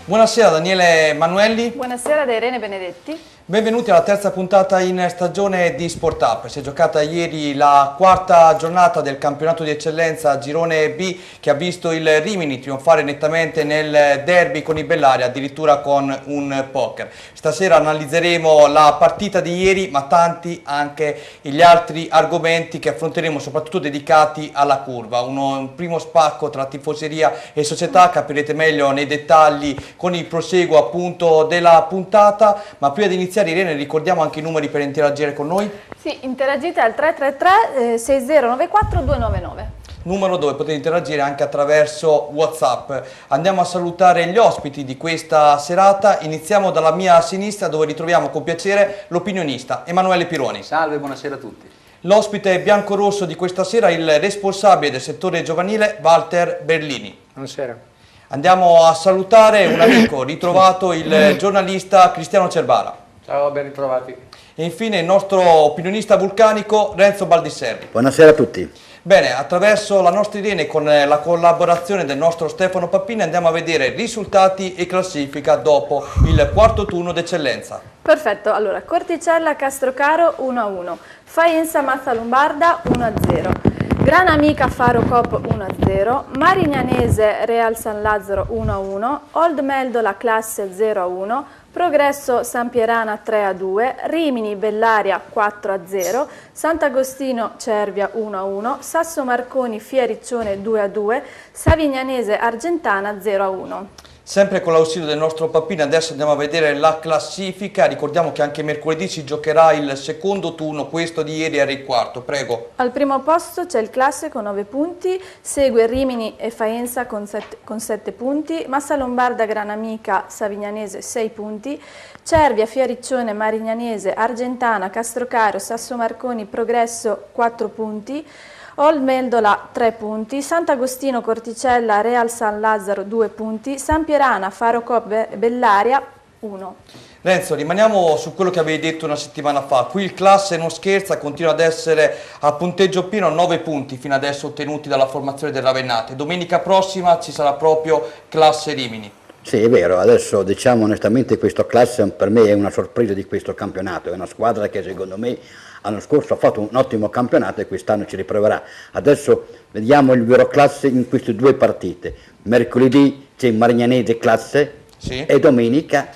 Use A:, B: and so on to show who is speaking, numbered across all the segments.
A: Buonasera Daniele Manuelli.
B: Buonasera da Irene Benedetti.
A: Benvenuti alla terza puntata in stagione di Sport Up. Si è giocata ieri la quarta giornata del campionato di eccellenza Girone B, che ha visto il Rimini trionfare nettamente nel derby con i Bellaria, addirittura con un poker. Stasera analizzeremo la partita di ieri, ma tanti anche gli altri argomenti che affronteremo, soprattutto dedicati alla curva. Un primo spacco tra tifoseria e società, capirete meglio nei dettagli con il proseguo appunto della puntata, ma prima di iniziare Irene ricordiamo anche i numeri per interagire con noi.
B: Sì, interagite al 333 6094 299.
A: Numero dove potete interagire anche attraverso WhatsApp. Andiamo a salutare gli ospiti di questa serata. Iniziamo dalla mia sinistra, dove ritroviamo con piacere l'opinionista Emanuele Pironi.
C: Salve, buonasera a tutti.
A: L'ospite biancorosso di questa sera, il responsabile del settore giovanile Walter Berlini.
D: Buonasera.
A: Andiamo a salutare un amico ritrovato, il giornalista Cristiano Cerbara.
D: Ciao, ben ritrovati.
A: E infine il nostro opinionista vulcanico Renzo Baldisserri.
E: Buonasera a tutti.
A: Bene, attraverso la nostra Irene con la collaborazione del nostro Stefano Pappini andiamo a vedere risultati e classifica dopo il quarto turno d'eccellenza.
B: Perfetto, allora Corticella Castrocaro 1-1, Faenza Mazza Lombarda 1-0. Gran Amica Faro Cop 1-0, Marignanese Real San Lazzaro 1-1, Old Meldola Classe 0-1, Progresso San Pierana 3-2, Rimini Bellaria 4-0, Sant'Agostino Cervia 1-1, Sasso Marconi Fiericcione 2-2, Savignanese Argentana 0-1.
A: Sempre con l'ausilio del nostro Pappini adesso andiamo a vedere la classifica. Ricordiamo che anche mercoledì si giocherà il secondo turno, questo di ieri era il quarto, prego.
B: Al primo posto c'è il Classe con 9 punti, segue Rimini e Faenza con 7 punti, Massa Lombarda Gran Amica Savignanese 6 punti, Cervia, Fioriccione, Marignanese, Argentana, Castrocaro, Sasso Marconi, Progresso 4 punti, Old Meldola 3 punti, Sant'Agostino Corticella Real San Lazzaro 2 punti, San Pierana Faro Cop Bellaria 1.
A: Renzo, rimaniamo su quello che avevi detto una settimana fa. Qui il Classe non scherza, continua ad essere a punteggio pieno, 9 punti fino adesso ottenuti dalla formazione del Ravennate. Domenica prossima ci sarà proprio Classe Rimini.
E: Sì, è vero, adesso diciamo onestamente questo Classe per me è una sorpresa di questo campionato, è una squadra che secondo me l'anno scorso ha fatto un ottimo campionato e quest'anno ci riproverà. Adesso vediamo il vero Classe in queste due partite. Mercoledì c'è Marignanese Classe, sì, e domenica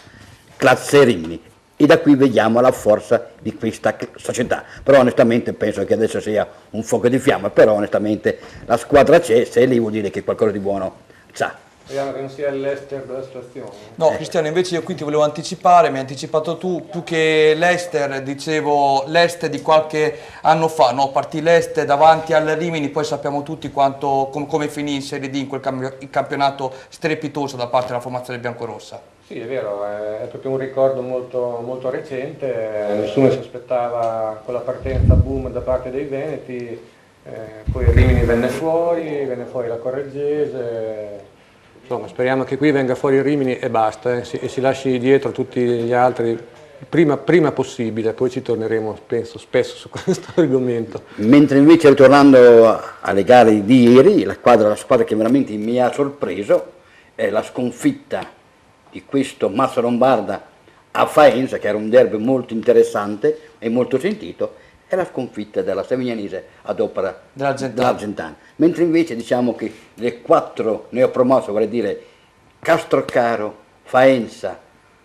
E: Classe Rimini. E da qui vediamo la forza di questa società. Però onestamente penso che adesso sia un fuoco di fiamma, però onestamente la squadra c'è, se lì vuol dire che qualcosa di buono c'ha.
D: Speriamo che non sia l'Ester della situazione.
A: No, Cristiano, invece io qui ti volevo anticipare, mi hai anticipato tu, più che l'Ester, dicevo l'Ester di qualche anno fa, no? Partì l'Ester davanti al Rimini, poi sappiamo tutti come finì in Serie D in quel campionato strepitoso da parte della formazione biancorossa.
D: Sì, è vero, è proprio un ricordo molto, molto recente, nessuno si aspettava quella partenza boom da parte dei Veneti, poi il Rimini venne fuori la Correggese. Insomma, speriamo che qui venga fuori il Rimini e basta, e si lasci dietro tutti gli altri prima possibile, poi ci torneremo penso spesso su questo argomento.
E: Mentre invece ritornando alle gare di ieri, la squadra che veramente mi ha sorpreso è la sconfitta di questo Massa Lombarda a Faenza, che era un derby molto interessante e molto sentito, è la sconfitta della Savignanese ad opera dell'Argentana. Mentre invece diciamo che le 4 neopromosse, vorrei dire Castrocaro, Faenza,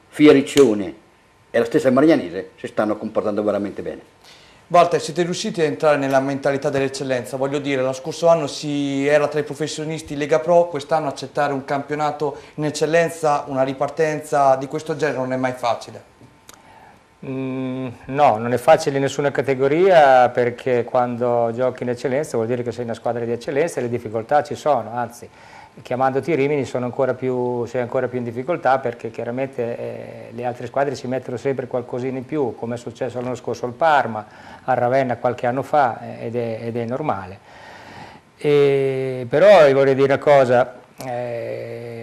E: Fiericcione e la stessa Marignanese, si stanno comportando veramente bene.
A: Walter, siete riusciti a entrare nella mentalità dell'eccellenza? Voglio dire, lo scorso anno si era tra i professionisti Lega Pro, quest'anno accettare un campionato in eccellenza, una ripartenza di questo genere non è mai facile.
F: No, non è facile in nessuna categoria, perché quando giochi in eccellenza vuol dire che sei una squadra di eccellenza e le difficoltà ci sono, anzi chiamandoti Rimini sei ancora più in difficoltà, perché chiaramente le altre squadre si mettono sempre qualcosina in più, come è successo l'anno scorso al Parma, al Ravenna qualche anno fa, ed è normale. Però vorrei dire una cosa,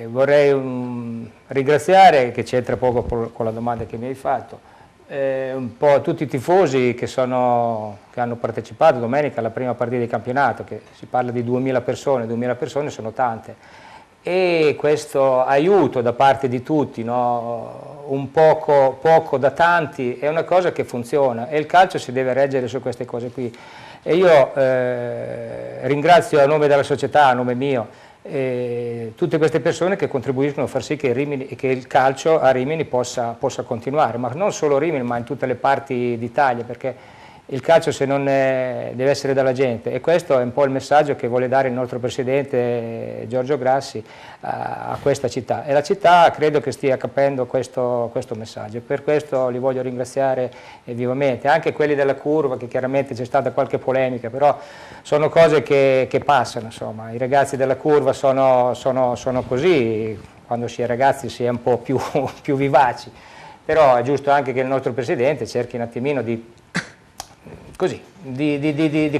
F: vorrei ringraziare, che c'entra poco con la domanda che mi hai fatto, un po' tutti i tifosi che hanno partecipato domenica alla prima partita di campionato, che si parla di 2000 persone sono tante, e questo aiuto da parte di tutti, no? Un poco da tanti, è una cosa che funziona, e il calcio si deve reggere su queste cose qui. E io ringrazio a nome della società, a nome mio, tutte queste persone che contribuiscono a far sì che il calcio a Rimini possa continuare, ma non solo a Rimini, ma in tutte le parti d'Italia, perché il calcio deve essere dalla gente, e questo è un po' il messaggio che vuole dare il nostro presidente Giorgio Grassi a questa città, e la città credo che stia capendo questo messaggio, e per questo li voglio ringraziare vivamente, anche quelli della curva, che chiaramente c'è stata qualche polemica, però sono cose che passano, insomma. I ragazzi della curva sono così, quando si è ragazzi si è un po' più vivaci, però è giusto anche che il nostro presidente cerchi un attimino di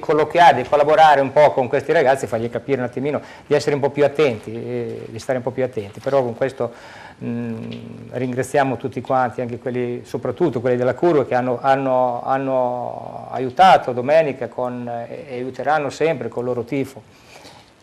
F: colloquiare, di collaborare un po' con questi ragazzi, fargli capire un attimino di essere un po' più attenti, di stare un po' più attenti. Però con questo ringraziamo tutti quanti, anche quelli, soprattutto quelli della curva, che hanno aiutato domenica e aiuteranno sempre con il loro tifo,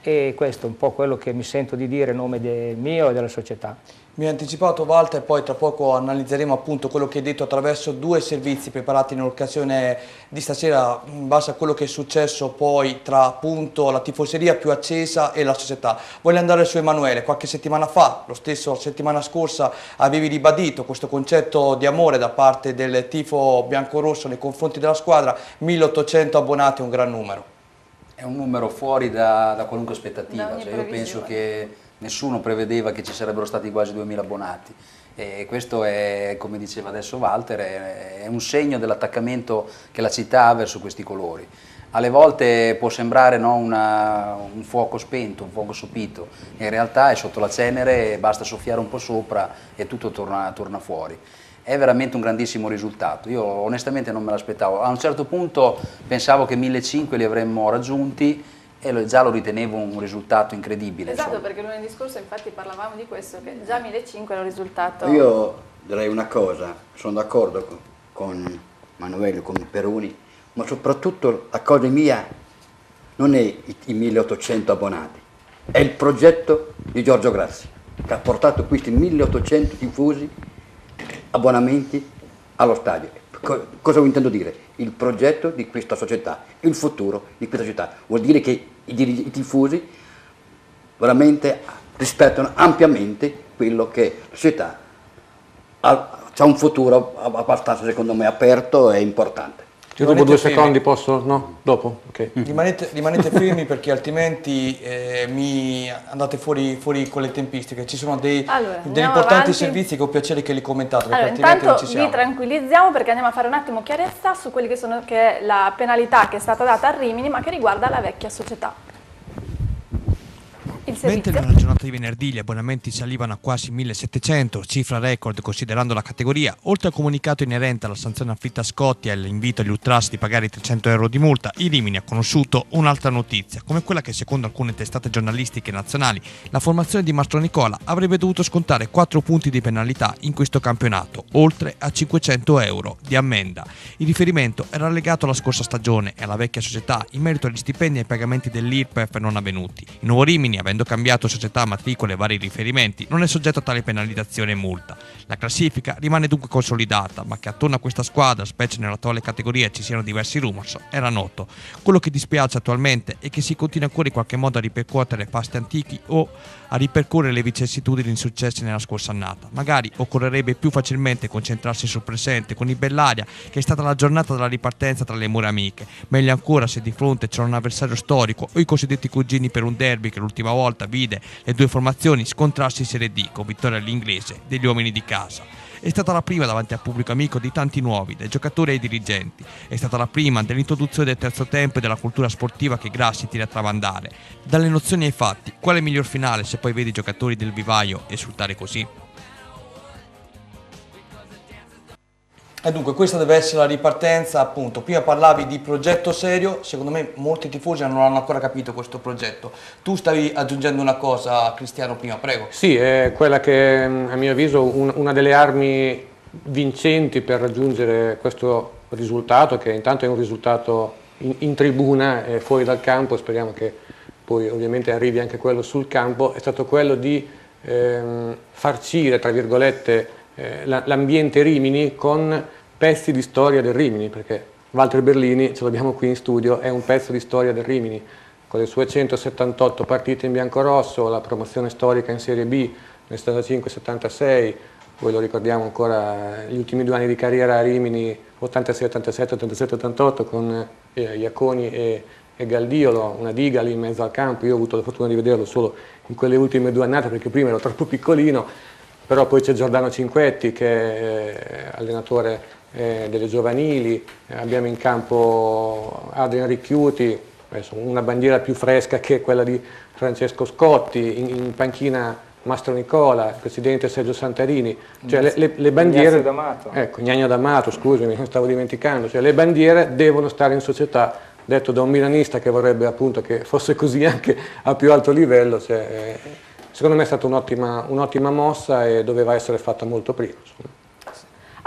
F: e questo è un po' quello che mi sento di dire a nome mio e della società.
A: Mi ha anticipato Walter, poi tra poco analizzeremo appunto quello che hai detto attraverso 2 servizi preparati nell'occasione di stasera, in base a quello che è successo poi tra appunto la tifoseria più accesa e la società. Voglio andare su Emanuele. Qualche settimana fa, lo stesso settimana scorsa, avevi ribadito questo concetto di amore da parte del tifo biancorosso nei confronti della squadra. 1800 abbonati è un gran numero.
C: È un numero fuori da qualunque aspettativa, cioè, io penso che nessuno prevedeva che ci sarebbero stati quasi 2000 abbonati, e questo è, come diceva adesso Walter, è un segno dell'attaccamento che la città ha verso questi colori. Alle volte può sembrare, no, un fuoco spento, un fuoco sopito, in realtà è sotto la cenere, basta soffiare un po' sopra e tutto torna fuori. È veramente un grandissimo risultato, io onestamente non me l'aspettavo. A un certo punto pensavo che 1500 li avremmo raggiunti, e già lo ritenevo un risultato incredibile.
B: Esatto,
C: insomma.
B: perché lunedì scorso infatti parlavamo di questo, che già 1500 era un risultato.
E: Io direi una cosa, sono d'accordo con Manuele, con Peroni, ma soprattutto la cosa mia non è i 1800 abbonati, è il progetto di Giorgio Grassi, che ha portato questi 1800 tifosi, abbonamenti allo stadio. Cosa intendo dire? Il progetto di questa società, il futuro di questa città. Vuol dire che i tifosi veramente rispettano ampiamente quello che la società ha un futuro abbastanza, secondo me, aperto e importante.
D: Ti rubo 2 secondi, posso? No? Dopo? Ok.
A: Rimanete fermi, perché altrimenti mi andate fuori con le tempistiche. Ci sono degli importanti
B: avanti.
A: Servizi che ho piacere che li commentate, perché
B: Allora,
A: altrimenti non
B: intanto
A: ci siamo.
B: vi tranquillizziamo, perché andiamo a fare un attimo chiarezza su quelli che è la penalità che è stata data a Rimini, ma che riguarda la vecchia società. Il
A: Mentre
B: servizio.
A: nella giornata di venerdì gli abbonamenti salivano a quasi 1700, cifra record considerando la categoria, oltre al comunicato inerente alla sanzione afflitta a Scotti e all'invito agli ultras di pagare i 300 euro di multa, il Rimini ha conosciuto un'altra notizia, come quella che secondo alcune testate giornalistiche nazionali la formazione di Mastro Nicola avrebbe dovuto scontare 4 punti di penalità in questo campionato, oltre a 500 euro di ammenda. Il riferimento era legato alla scorsa stagione e alla vecchia società in merito agli stipendi e ai pagamenti dell'IRPEF non avvenuti. Il nuovo Rimini, avendo cambiato società, matricole e vari riferimenti, non è soggetto a tale penalizzazione e multa. La classifica rimane dunque consolidata, ma che attorno a questa squadra, specie nell'attuale categoria, ci siano diversi rumors era noto. Quello che dispiace attualmente è che si continua ancora in qualche modo a ripercuotere pasti antichi o a ripercorrere le vicissitudini insuccesse nella scorsa annata. Magari occorrerebbe più facilmente concentrarsi sul presente con il Bellaria, che è stata la giornata della ripartenza tra le mura amiche. Meglio ancora se di fronte c'era un avversario storico o i cosiddetti cugini per un derby che l'ultima volta vide le 2 formazioni scontrarsi in Serie D con vittoria all'inglese degli uomini di casa. è stata la prima davanti al pubblico amico di tanti nuovi, dai giocatori ai dirigenti. È stata la prima dell'introduzione del terzo tempo e della cultura sportiva che Grassi tira a tramandare. Dalle nozioni ai fatti, quale miglior finale se poi vedi i giocatori del vivaio esultare così? E dunque questa deve essere la ripartenza, appunto. Prima parlavi di progetto serio, secondo me molti tifosi non hanno ancora capito questo progetto. Tu stavi aggiungendo una cosa, Cristiano, prima, prego.
D: Sì, è quella che a mio avviso una delle armi vincenti per raggiungere questo risultato, che intanto è un risultato in tribuna e fuori dal campo, speriamo che poi ovviamente arrivi anche quello sul campo, è stato quello di farcire, tra virgolette, l'ambiente Rimini con pezzi di storia del Rimini, perché Walter Berlini, ce l'abbiamo qui in studio, è un pezzo di storia del Rimini, con le sue 178 partite in biancorosso, la promozione storica in Serie B nel 75-76, poi lo ricordiamo ancora gli ultimi 2 anni di carriera a Rimini, 86-87, 87-88, con Iaconi e Galdiolo, una diga lì in mezzo al campo. Io ho avuto la fortuna di vederlo solo in quelle ultime 2 annate, perché prima ero troppo piccolino, però poi c'è Giordano Cinquetti che è allenatore delle giovanili, abbiamo in campo Adrian Ricchiuti, una bandiera più fresca che quella di Francesco Scotti, in panchina Mastro Nicola, il presidente Sergio Santarini, cioè le bandiere... Ecco, Gnagno D'Amato, scusami, mi stavo dimenticando, cioè le bandiere devono stare in società, detto da un milanista che vorrebbe appunto che fosse così anche a più alto livello, cioè, secondo me è stata un'ottima mossa e doveva essere fatta molto prima. Insomma.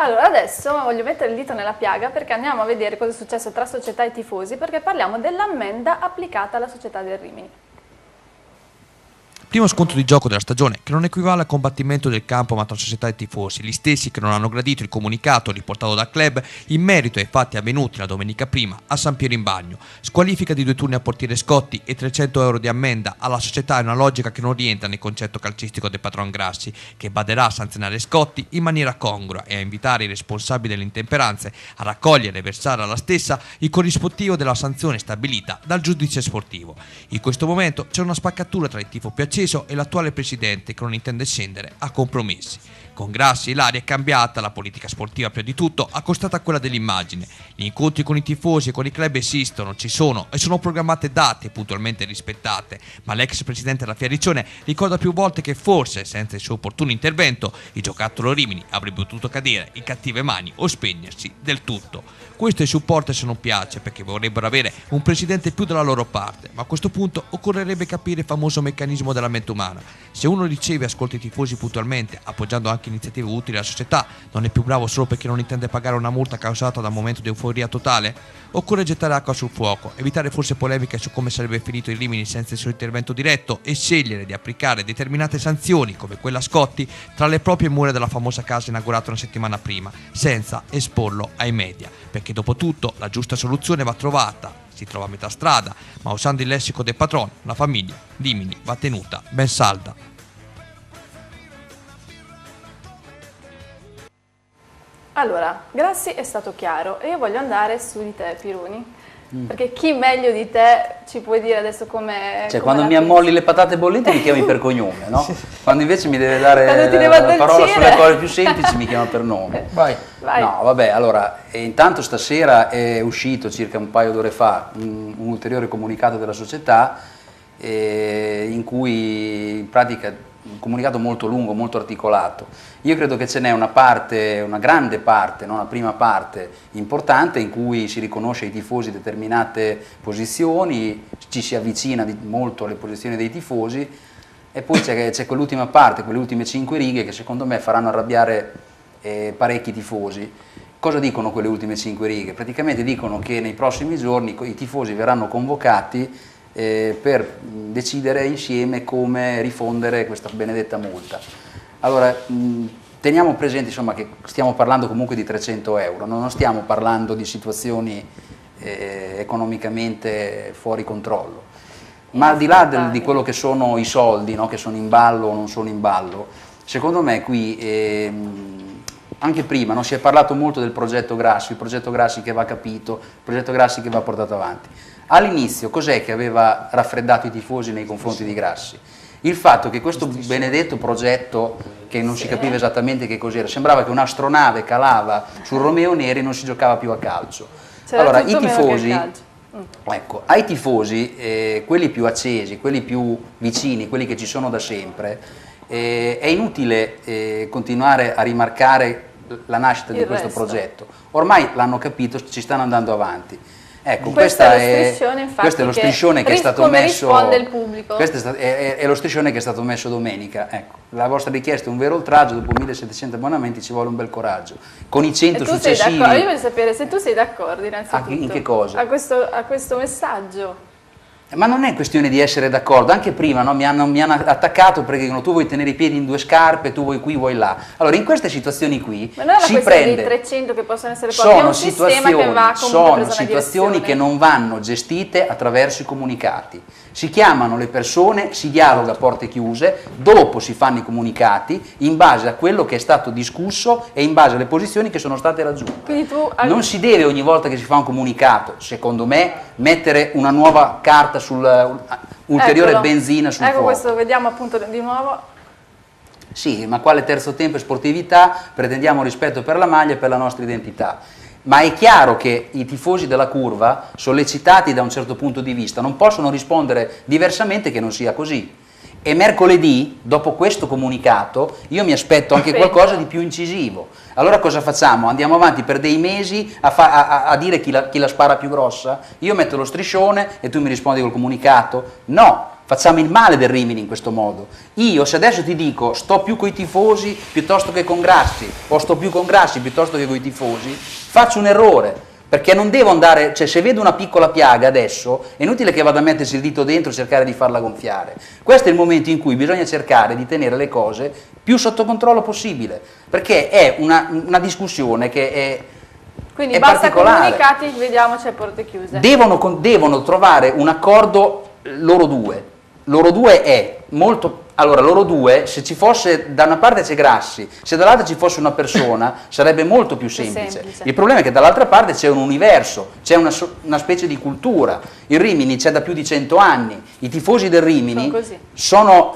B: Allora adesso voglio mettere il dito nella piaga perché andiamo a vedere cosa è successo tra società e tifosi, perché parliamo dell'ammenda applicata alla società del Rimini.
A: Primo scontro di gioco della stagione, che non equivale al combattimento del campo ma tra società e tifosi, gli stessi che non hanno gradito il comunicato riportato dal club in merito ai fatti avvenuti la domenica prima a San Piero in Bagno. Squalifica di 2 turni a portiere Scotti e 300 euro di ammenda alla società è una logica che non rientra nel concetto calcistico del patron Grassi, che baderà a sanzionare Scotti in maniera congrua e a invitare i responsabili delle intemperanze a raccogliere e versare alla stessa il corrispettivo della sanzione stabilita dal giudice sportivo. In questo momento c'è una spaccatura tra il tifo più acceso e l'attuale presidente che non intende scendere a compromessi. Con Grassi l'aria è cambiata, la politica sportiva prima di tutto accostata a quella dell'immagine. Gli incontri con i tifosi e con i club esistono, ci sono e sono programmate date e puntualmente rispettate, ma l'ex presidente della Fiaricione ricorda più volte che forse senza il suo opportuno intervento il giocattolo Rimini avrebbe potuto cadere in cattive mani o spegnersi del tutto. Questo ai supporter non piace perché vorrebbero avere un presidente più dalla loro parte, ma a questo punto occorrerebbe capire il famoso meccanismo della mente umana. Se uno riceve e ascolta i tifosi puntualmente, appoggiando anche iniziative utili alla società, non è più bravo solo perché non intende pagare una multa causata da un momento di euforia totale? Occorre gettare acqua sul fuoco, evitare forse polemiche su come sarebbe finito il Rimini senza il suo intervento diretto e scegliere di applicare determinate sanzioni, come quella a Scotti, tra le proprie mura della famosa casa inaugurata una settimana prima, senza esporlo ai media, perché dopo tutto la giusta soluzione va trovata, si trova a metà strada, ma usando il lessico del patron, la famiglia Rimini va tenuta ben salda.
B: Allora, Grassi è stato chiaro e io voglio andare su di te, Pironi, perché chi meglio di te ci puoi dire adesso come...
C: Cioè, quando mi ammolli le patate bollite mi chiami per cognome, no? Quando invece mi deve dare la parola sulle cose più semplici mi chiama per nome.
A: Vai.
C: No, vabbè, allora, intanto stasera è uscito circa un paio d'ore fa un ulteriore comunicato della società in cui in pratica un comunicato molto lungo, molto articolato. Io credo che ce n'è una parte, una grande parte, no? Una prima parte importante in cui si riconosce ai tifosi determinate posizioni, ci si avvicina molto alle posizioni dei tifosi e poi c'è quell'ultima parte, quelle ultime 5 righe che secondo me faranno arrabbiare parecchi tifosi. Cosa dicono quelle ultime 5 righe? Praticamente dicono che nei prossimi giorni i tifosi verranno convocati per decidere insieme come rifondere questa benedetta multa. Allora, teniamo presente insomma, che stiamo parlando comunque di 300 euro, non stiamo parlando di situazioni economicamente fuori controllo, ma al di là di quello che sono i soldi, no, che sono in ballo o non sono in ballo, secondo me qui anche prima si è parlato molto del progetto Grassi, il progetto Grassi che va capito, il progetto Grassi che va portato avanti. All'inizio cos'è che aveva raffreddato i tifosi nei confronti di Grassi? il fatto che questo benedetto progetto, che non si capiva esattamente che cos'era, sembrava che un'astronave calava sul Romeo Neri e non si giocava più a calcio. Allora, i tifosi, ecco, ai tifosi, quelli più accesi, quelli più vicini, quelli che ci sono da sempre, è inutile continuare a rimarcare la nascita di questo progetto. Ormai l'hanno capito, ci stanno andando avanti. Ecco, questo è lo striscione che è stato messo.
B: Risponde il pubblico.
C: Questo è lo striscione che è stato messo domenica. Ecco, la vostra richiesta è un vero oltraggio, dopo 1700 abbonamenti ci vuole un bel coraggio. Con i 100 successivi.
B: Io voglio sapere se tu sei d'accordo innanzitutto.
C: In che cosa?
B: A questo messaggio.
C: Ma non è questione di essere d'accordo, anche prima no, mi hanno attaccato perché dicono tu vuoi tenere i piedi in due scarpe, tu vuoi qui, vuoi là. Allora in queste situazioni qui
B: ma non è
C: si prende...
B: di 300 che possono essere pochi, è un sistema che va
C: sono situazioni che non vanno gestite attraverso i comunicati. Si chiamano le persone, si dialoga a porte chiuse, dopo si fanno i comunicati in base a quello che è stato discusso e in base alle posizioni che sono state raggiunte.
B: Quindi tu
C: non si deve ogni volta che si fa un comunicato, secondo me, mettere una nuova carta ulteriore benzina sul fuoco.
B: Questo vediamo appunto di nuovo.
C: Sì, ma quale terzo tempo e sportività? Pretendiamo rispetto per la maglia e per la nostra identità. Ma è chiaro che i tifosi della Curva, sollecitati da un certo punto di vista, non possono rispondere diversamente che non sia così. E mercoledì, dopo questo comunicato, io mi aspetto anche qualcosa di più incisivo. Allora cosa facciamo? Andiamo avanti per dei mesi a dire chi la spara più grossa? Io metto lo striscione e tu mi rispondi col comunicato? No, facciamo il male del Rimini in questo modo. Io se adesso ti dico sto più coi tifosi piuttosto che con Grassi, o sto più con Grassi piuttosto che coi tifosi, faccio un errore. Perché non devo andare, cioè se vedo una piccola piaga adesso, è inutile che vada a mettersi il dito dentro e cercare di farla gonfiare. Questo è il momento in cui bisogna cercare di tenere le cose più sotto controllo possibile, perché è una discussione che è
B: quindi
C: è
B: basta
C: particolare.
B: comunicati, vediamoci a porte chiuse.
C: Devono trovare un accordo loro due. Loro due è molto... Allora, loro due, se ci fosse, da una parte c'è Grassi, se dall'altra ci fosse una persona, sarebbe molto più semplice. Il problema è che dall'altra parte c'è un universo, c'è una specie di cultura. Il Rimini c'è da più di 100 anni, i tifosi del Rimini sono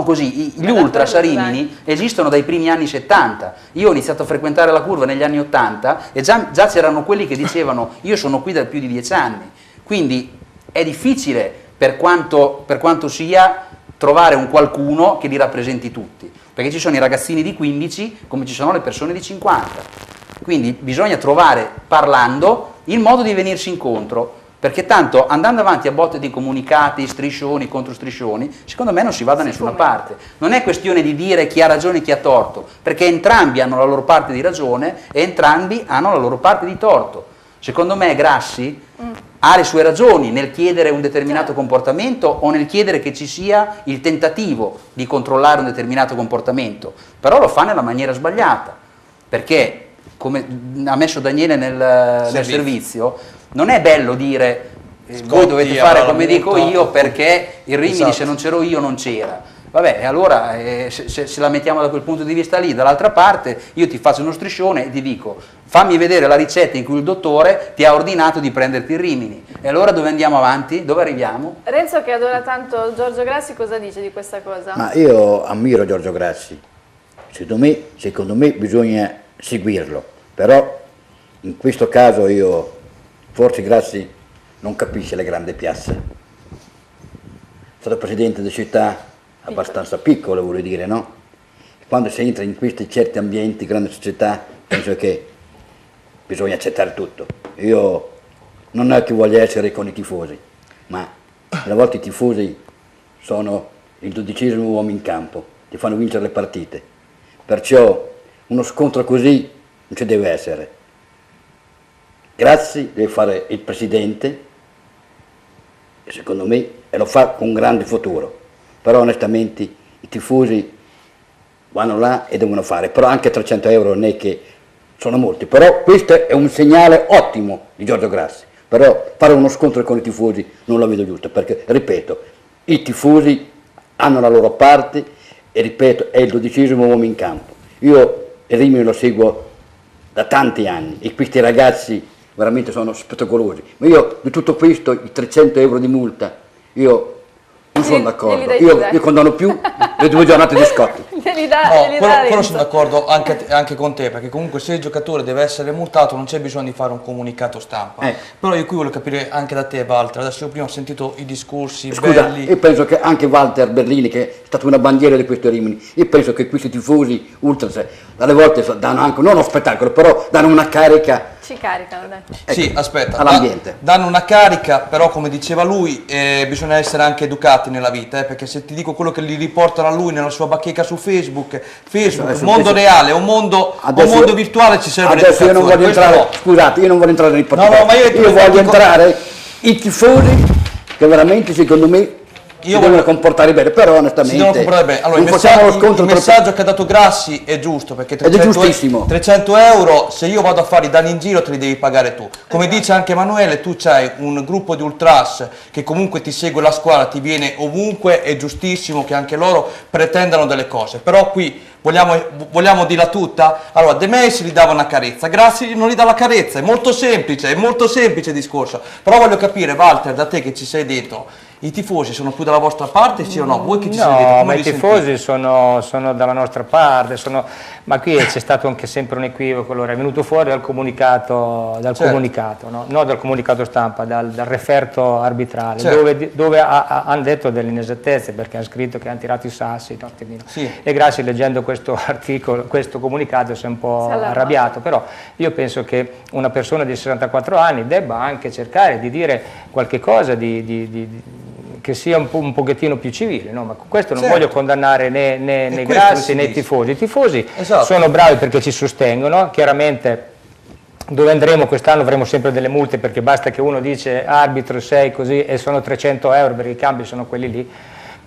C: così, gli ultras a Rimini esistono dai primi anni 70. Io ho iniziato a frequentare la Curva negli anni 80 e già c'erano quelli che dicevano io sono qui da più di 10 anni. Quindi è difficile, per quanto sia, trovare un qualcuno che li rappresenti tutti, perché ci sono i ragazzini di 15 come ci sono le persone di 50, quindi bisogna trovare, parlando, il modo di venirsi incontro, perché tanto andando avanti a botte di comunicati, striscioni, contro striscioni, secondo me non si va da nessuna parte. Non è questione di dire chi ha ragione e chi ha torto, perché entrambi hanno la loro parte di ragione e entrambi hanno la loro parte di torto. Secondo me Grassi ha le sue ragioni nel chiedere un determinato comportamento o nel chiedere che ci sia il tentativo di controllare un determinato comportamento, però lo fa nella maniera sbagliata, perché come ha messo Daniele nel servizio, non è bello dire voi dovete fare come dico io perché il Rimini se non c'ero io non c'era. Vabbè, allora se la mettiamo da quel punto di vista lì, dall'altra parte io ti faccio uno striscione e ti dico fammi vedere la ricetta in cui il dottore ti ha ordinato di prenderti il Rimini. E allora dove andiamo avanti? Dove arriviamo?
B: Renzo, che adora tanto Giorgio Grassi, cosa dice di questa cosa?
E: Ma io ammiro Giorgio Grassi, secondo me bisogna seguirlo, però in questo caso forse Grassi non capisce le grandi piazze. È stato presidente di città abbastanza piccole, voglio dire, no? Quando si entra in questi certi ambienti, grandi società, penso che bisogna accettare tutto. Io non è che voglio essere con i tifosi, ma a volte i tifosi sono il 12° uomo in campo, ti fanno vincere le partite. Perciò uno scontro così non ci deve essere. Grassi deve fare il presidente, e secondo me, e lo fa con un grande futuro. Però onestamente i tifosi vanno là e devono fare, però anche 300 euro non è che sono molti, però questo è un segnale ottimo di Giorgio Grassi, però fare uno scontro con i tifosi non lo vedo giusto, perché ripeto, i tifosi hanno la loro parte e ripeto, è il 12° uomo in campo. Io il Rimini lo seguo da tanti anni e questi ragazzi veramente sono spettacolosi, ma io di tutto questo, i 300 euro di multa, io Non sono d'accordo, io condanno più le 2 giornate di scotti.
A: Quello sono d'accordo anche con te, perché comunque se il giocatore deve essere multato non c'è bisogno di fare un comunicato stampa. Però io qui voglio capire anche da te, Walter, adesso io prima ho sentito i discorsi belli.
E: Io penso che anche Walter Berlini, che è stato una bandiera di questo Rimini, io penso che questi tifosi ultras dalle volte danno anche, non uno spettacolo, però danno una carica.
B: Ci caricano, dai.
A: Sì, aspetta,
E: all'ambiente.
A: Danno una carica, però come diceva lui, bisogna essere anche educati nella vita, perché se ti dico quello che gli riportano a lui nella sua bacheca su Facebook, mondo reale, un mondo virtuale ci serve
E: adesso io non voglio entrare, scusate, io non voglio entrare nei particolari,
A: ma
E: io voglio entrare i tifosi che veramente secondo me si devono comportare bene, però onestamente
A: allora, il messaggio che ha dato Grassi è giusto, perché 300 euro se io vado a fare i danni in giro te li devi pagare tu. Come dice anche Emanuele, tu c'hai un gruppo di ultras che comunque ti segue la squadra, ti viene ovunque, è giustissimo che anche loro pretendano delle cose, però qui vogliamo dirla tutta? Allora, De Messi gli dava una carezza, Grassi non gli dà la carezza, è molto semplice il discorso, però voglio capire, Walter, da te che ci sei dentro, i tifosi sono più dalla vostra parte, sì o no? Voi che ci siete dentro,
F: ma i tifosi sono dalla nostra parte, ma qui c'è stato anche sempre un equivoco, allora è venuto fuori dal comunicato, no? Non dal comunicato stampa, dal referto arbitrale, dove hanno detto delle inesattezze, perché hanno scritto che hanno tirato i sassi, e Grassi leggendo questo articolo, questo comunicato si è un po' arrabbiato, però io penso che una persona di 64 anni debba anche cercare di dire qualche cosa che sia un pochettino più civile, no? Ma con questo non voglio condannare né Grassi né i tifosi. I tifosi sono bravi perché ci sostengono, chiaramente dove andremo quest'anno avremo sempre delle multe, perché basta che uno dice arbitro sei così e sono 300 euro perché i cambi sono quelli lì.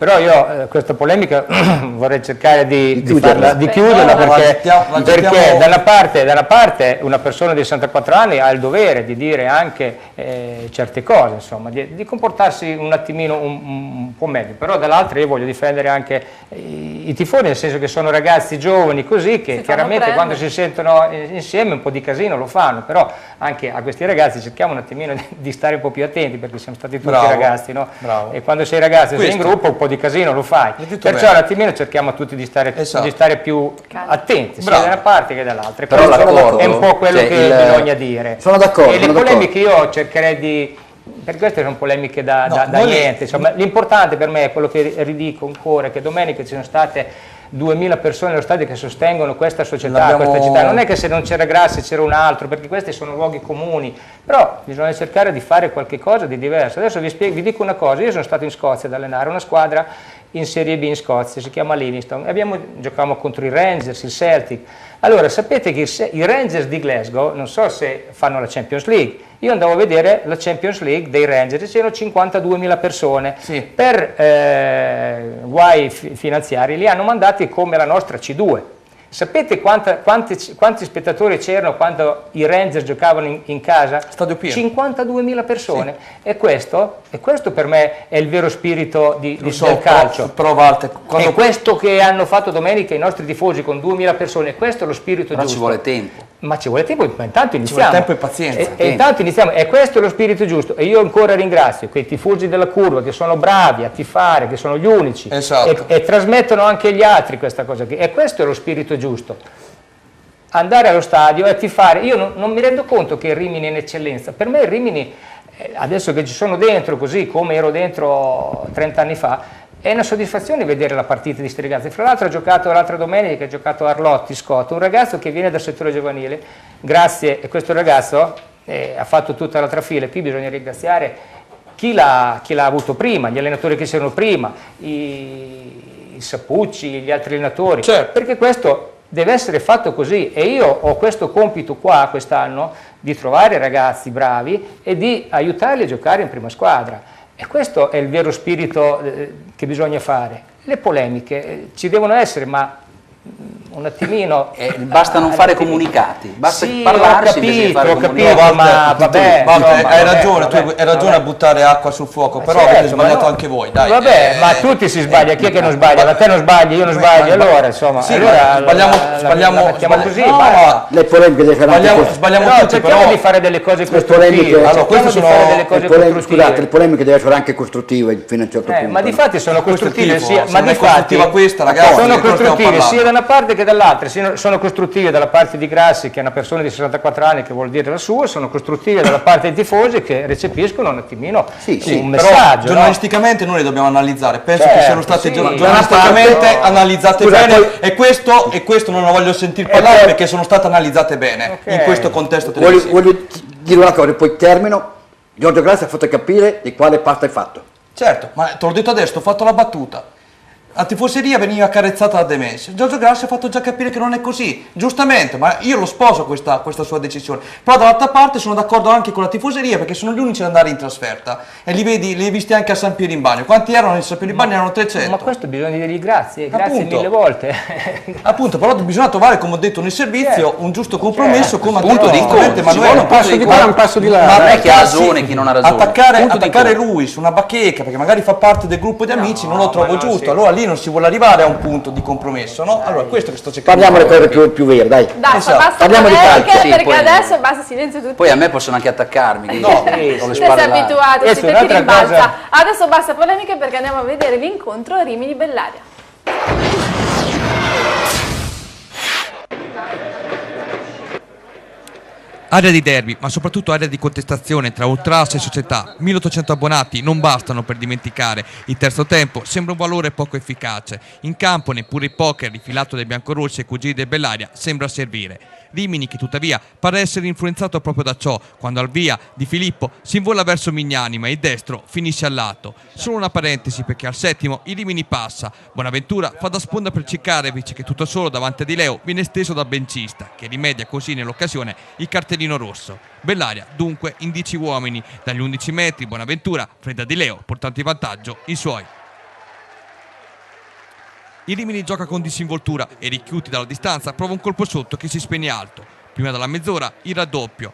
F: Però io questa polemica vorrei cercare di chiuderla perché dalla parte una persona di 64 anni ha il dovere di dire anche certe cose, insomma, di comportarsi un attimino un po' meglio, però dall'altra io voglio difendere anche i tifosi, nel senso che sono ragazzi giovani così che chiaramente quando si sentono insieme un po' di casino lo fanno, però anche a questi ragazzi cerchiamo un attimino di stare un po' più attenti, perché siamo stati tutti ragazzi, no? E quando sei ragazzi, sei in gruppo, un po' di casino lo fai, perciò un attimino cerchiamo tutti di stare più attenti sia da una parte che dall'altra, è un po' quello che bisogna dire.
E: Sono d'accordo.
F: E le polemiche io cercherei di, perché queste sono polemiche da niente, insomma, l'importante per me è quello che ridico ancora, che domenica ci sono state 2000 persone allo stadio che sostengono questa società, questa città. Non è che se non c'era Grassi c'era un altro, perché questi sono luoghi comuni, però bisogna cercare di fare qualche cosa di diverso. Adesso vi dico una cosa, io sono stato in Scozia ad allenare una squadra in Serie B in Scozia, si chiama Livingston, e giocavamo contro i Rangers, il Celtic. Allora, sapete che i Rangers di Glasgow, non so se fanno la Champions League, io andavo a vedere la Champions League dei Rangers e c'erano 52.000 persone, per guai finanziari li hanno mandati come la nostra C2. Sapete quanti spettatori c'erano quando i Rangers giocavano in casa?
A: Stadio pieno.
F: 52.000 persone. E questo per me è il vero spirito del calcio. È questo che hanno fatto domenica i nostri tifosi con 2.000 persone, questo è lo spirito giusto.
C: Ci vuole tempo.
F: Ma ci vuole tempo, ma intanto iniziamo.
A: Ci vuole tempo e pazienza.
F: E intanto iniziamo, e questo è lo spirito giusto. E io ancora ringrazio quei tifosi della curva che sono bravi a tifare, che sono gli unici, e trasmettono anche agli altri questa cosa qui. E questo è lo spirito giusto. Andare allo stadio e tifare. Io non mi rendo conto che il Rimini è in eccellenza. Per me il Rimini, adesso che ci sono dentro, così come ero dentro 30 anni fa, è una soddisfazione vedere la partita di questi ragazzi. Fra l'altro ha giocato l'altra domenica, ha giocato Arlotti Scott, un ragazzo che viene dal settore giovanile, grazie a questo ragazzo ha fatto tutta l'altra fila. Qui bisogna ringraziare chi l'ha avuto prima, gli allenatori che c'erano prima, i Sapucci, gli altri allenatori, perché questo deve essere fatto così, e io ho questo compito qua quest'anno di trovare ragazzi bravi e di aiutarli a giocare in prima squadra. E questo è il vero spirito che bisogna fare. Le polemiche ci devono essere, ma un attimino...
C: basta non fare comunicati, basta
F: sì,
C: parlarsi invece di fare comunicati.
F: ma vabbè...
A: hai ragione, tu hai ragione a buttare acqua sul fuoco, però
F: certo,
A: avete sbagliato anche voi, dai.
F: Vabbè, ma tutti si sbagliano, chi è che non sbaglia? Ma te non sbagli, io non sbaglio, allora insomma...
A: Sì,
F: allora,
A: sbagliamo
F: così,
A: no,
E: le polemiche
A: sbagliamo
F: no,
A: tutti,
F: cerchiamo
A: però
F: di fare delle cose
E: polemiche,
F: costruttive,
A: allora, queste sono
E: scusate, le polemiche devono essere anche costruttive fino a un certo punto.
F: ma di fatti sono costruttive sia,
A: ma di fatti
F: questa,
A: ragazzi,
F: sono costruttive sia da una parte che dall'altra, sono costruttive dalla parte di Grassi, che è una persona di 64 anni che vuol dire la sua, sono costruttive dalla parte dei tifosi che recepiscono un attimino un messaggio.
A: Però giornalisticamente noi le dobbiamo analizzare, penso che siano state
F: sì,
A: giornalisticamente analizzate bene, e questo non lo voglio sentire parlare perché sono state analizzate bene in questo contesto televisivo.
E: Voglio dire una cosa, poi termino. Giorgio Grassi ha fatto capire di quale parte hai fatto.
A: Certo, ma te l'ho detto adesso, ho fatto la battuta. La tifoseria veniva accarezzata da De Messi. Giorgio Grassi ha fatto già capire che non è così, giustamente, ma io lo sposo questa sua decisione. Però dall'altra parte sono d'accordo anche con la tifoseria, perché sono gli unici ad andare in trasferta e li hai visti anche a San Piero in Bagno. Quanti erano in San Piero in Bagno? Erano 300.
F: Ma questo bisogna dirgli grazie
A: Appunto.
F: mille volte.
A: Appunto, però bisogna trovare, come ho detto nel servizio, un giusto compromesso, come ha
C: Punto
A: detto
C: di
A: giustamente
C: incontro,
A: Emanuele.
D: un passo di là.
A: Ma
C: non è chi ha ragione, chi non ha ragione.
A: Attaccare lui su una bacheca, perché magari fa parte del gruppo di amici, non lo trovo giusto.
F: sì.
A: Allora lì non si vuole arrivare a un punto di compromesso, no? Allora questo che sto cercando.
E: Parliamo delle cose più vere, dai.
B: Basta, basta
E: Parliamo di
B: polemiche,
E: calcio.
C: Sì,
B: perché
C: poi-
B: adesso basta silenzio tutti.
C: Poi a me possono anche attaccarmi, quindi
A: No,
C: ho le
B: Siete
C: spalle larghe.
B: abituati,
F: Adesso
B: siete chi
F: un'altra
B: rimbalza.
F: cosa.
B: Adesso basta polemiche perché andiamo a vedere l'incontro Rimini-Bellaria.
A: Area di derby, ma soprattutto area di contestazione tra ultras e società. 1800 abbonati non bastano per dimenticare. Il terzo tempo sembra un valore poco efficace. In campo neppure il poker rifilato dai biancorossi e cugini del Bellaria sembra servire. Rimini che tuttavia pare essere influenzato proprio da ciò, quando al via di Filippo si invola verso Mignani, ma il destro finisce al lato. Solo una parentesi, perché al settimo il Rimini passa. Bonaventura fa da sponda per Cikarevic, che tutto solo davanti a Di Leo viene steso da Bencista, che rimedia così nell'occasione il cartellino rosso. Bellaria dunque in 10 uomini. Dagli 11 metri Bonaventura freda Di Leo, portando in vantaggio i suoi. Il Rimini gioca con disinvoltura e Ricchiuti dalla distanza prova un colpo sotto che si spegne alto. Prima della mezz'ora il raddoppio.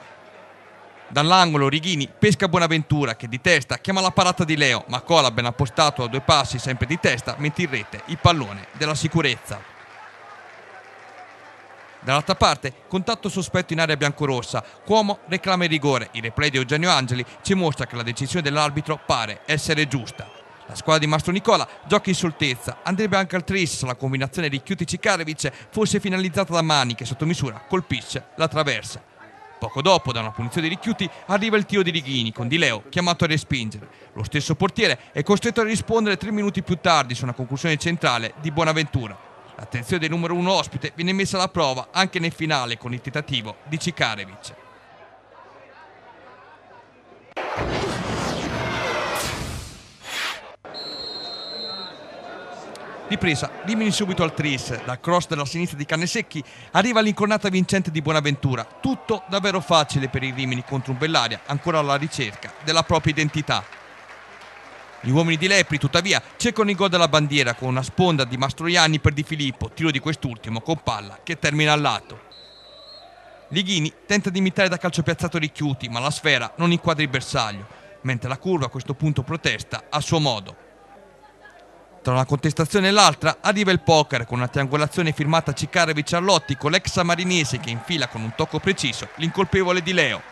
A: Dall'angolo Righini pesca Bonaventura, che di testa chiama la parata di Leo, ma Cola ben appostato a 2 passi sempre di testa mette in rete il pallone della sicurezza. Dall'altra parte, contatto sospetto in area biancorossa. Cuomo reclama il rigore. Il replay di Eugenio Angeli ci mostra che la decisione dell'arbitro pare essere giusta. La squadra di Mastro Nicola gioca in soltezza. Andrebbe anche al tris se la combinazione Ricchiuti-Cikarevic fosse finalizzata da Mani, che sotto misura colpisce la traversa. Poco dopo, da una punizione di Ricchiuti, arriva il tiro di Righini, con Di Leo chiamato a respingere. Lo stesso portiere è costretto a rispondere 3 minuti più tardi su una conclusione centrale di Bonaventura. L'attenzione del numero 1 ospite viene messa alla prova anche nel finale con il tentativo di Cikarevic. Ripresa, Rimini subito al tris, dal cross della sinistra di Cannesecchi arriva l'incornata vincente di Bonaventura. Tutto davvero facile per i Rimini contro un Bellaria ancora alla ricerca della propria identità. Gli uomini di Lepri, tuttavia, cercano il gol della bandiera con una sponda di Mastroianni per Di Filippo, tiro di quest'ultimo con palla che termina al lato. Lighini tenta di imitare da calcio piazzato Ricchiuti, ma la sfera non inquadra il bersaglio, mentre la curva a questo punto protesta a suo modo. Tra una contestazione e l'altra arriva il poker con una triangolazione firmata Cikarevic-Arlotti con l'ex marinese che infila con un tocco preciso l'incolpevole Di Leo.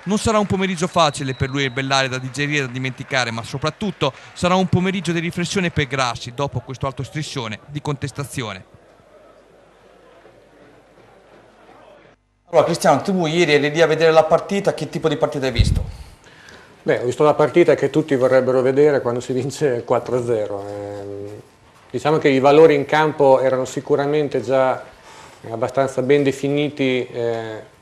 A: Non sarà un pomeriggio facile per lui e il Bellaria da digerire e da dimenticare, ma soprattutto sarà un pomeriggio di riflessione per Grassi dopo questo alto striscione di contestazione. Allora Cristiano, tu ieri eri lì a vedere la partita, che tipo di partita hai visto?
D: Beh, ho visto la partita che tutti vorrebbero vedere quando si vince 4-0. Diciamo che i valori in campo erano sicuramente già abbastanza ben definiti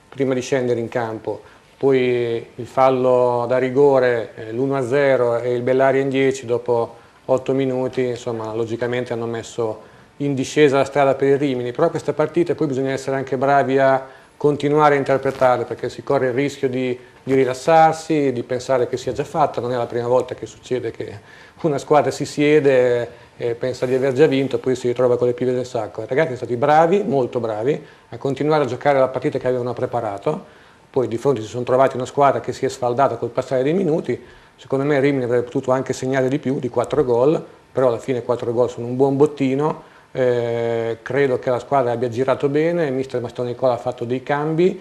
D: prima di scendere in campo. Poi il fallo da rigore, l'1-0 e il Bellaria in 10 dopo 8 minuti, insomma, logicamente hanno messo in discesa la strada per il Rimini. Però queste partite poi bisogna essere anche bravi a continuare a interpretarle, perché si corre il rischio di rilassarsi, di pensare che sia già fatta. Non è la prima volta che succede che una squadra si siede pensa di aver già vinto, poi si ritrova con le pive del sacco. I ragazzi sono stati bravi, molto bravi, a continuare a giocare la partita che avevano preparato, poi di fronte si sono trovati una squadra che si è sfaldata col passare dei minuti. Secondo me Rimini avrebbe potuto anche segnare di più, di 4 gol, però alla fine 4 gol sono un buon bottino. Credo che la squadra abbia girato bene, il mister Mastronicola ha fatto dei cambi,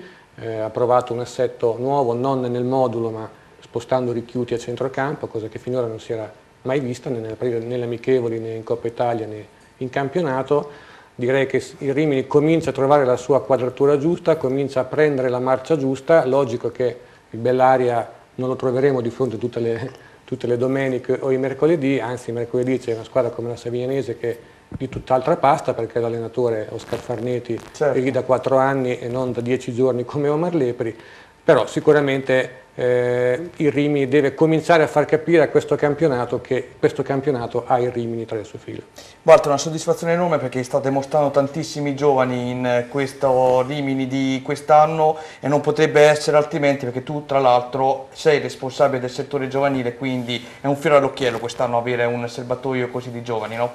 D: ha provato un assetto nuovo, non nel modulo ma spostando Ricchiuti a centrocampo, cosa che finora non si era mai vista né nelle amichevoli né in Coppa Italia né in campionato. Direi che il Rimini comincia a trovare la sua quadratura giusta, comincia a prendere la marcia giusta. Logico che il Bellaria non lo troveremo di fronte tutte le domeniche o i mercoledì, anzi mercoledì c'è una squadra come la Savignanese che è di tutt'altra pasta, perché l'allenatore Oscar Farneti è lì da 4 anni e non da 10 giorni come Omar Lepri, però sicuramente il Rimini deve cominciare a far capire a questo campionato che questo campionato ha il Rimini tra le sue fila.
A: Walter, una soddisfazione enorme perché state mostrando tantissimi giovani in questo Rimini di quest'anno e non potrebbe essere altrimenti, perché tu tra l'altro sei responsabile del settore giovanile, quindi è un fiore all'occhiello quest'anno avere un serbatoio così di giovani, no?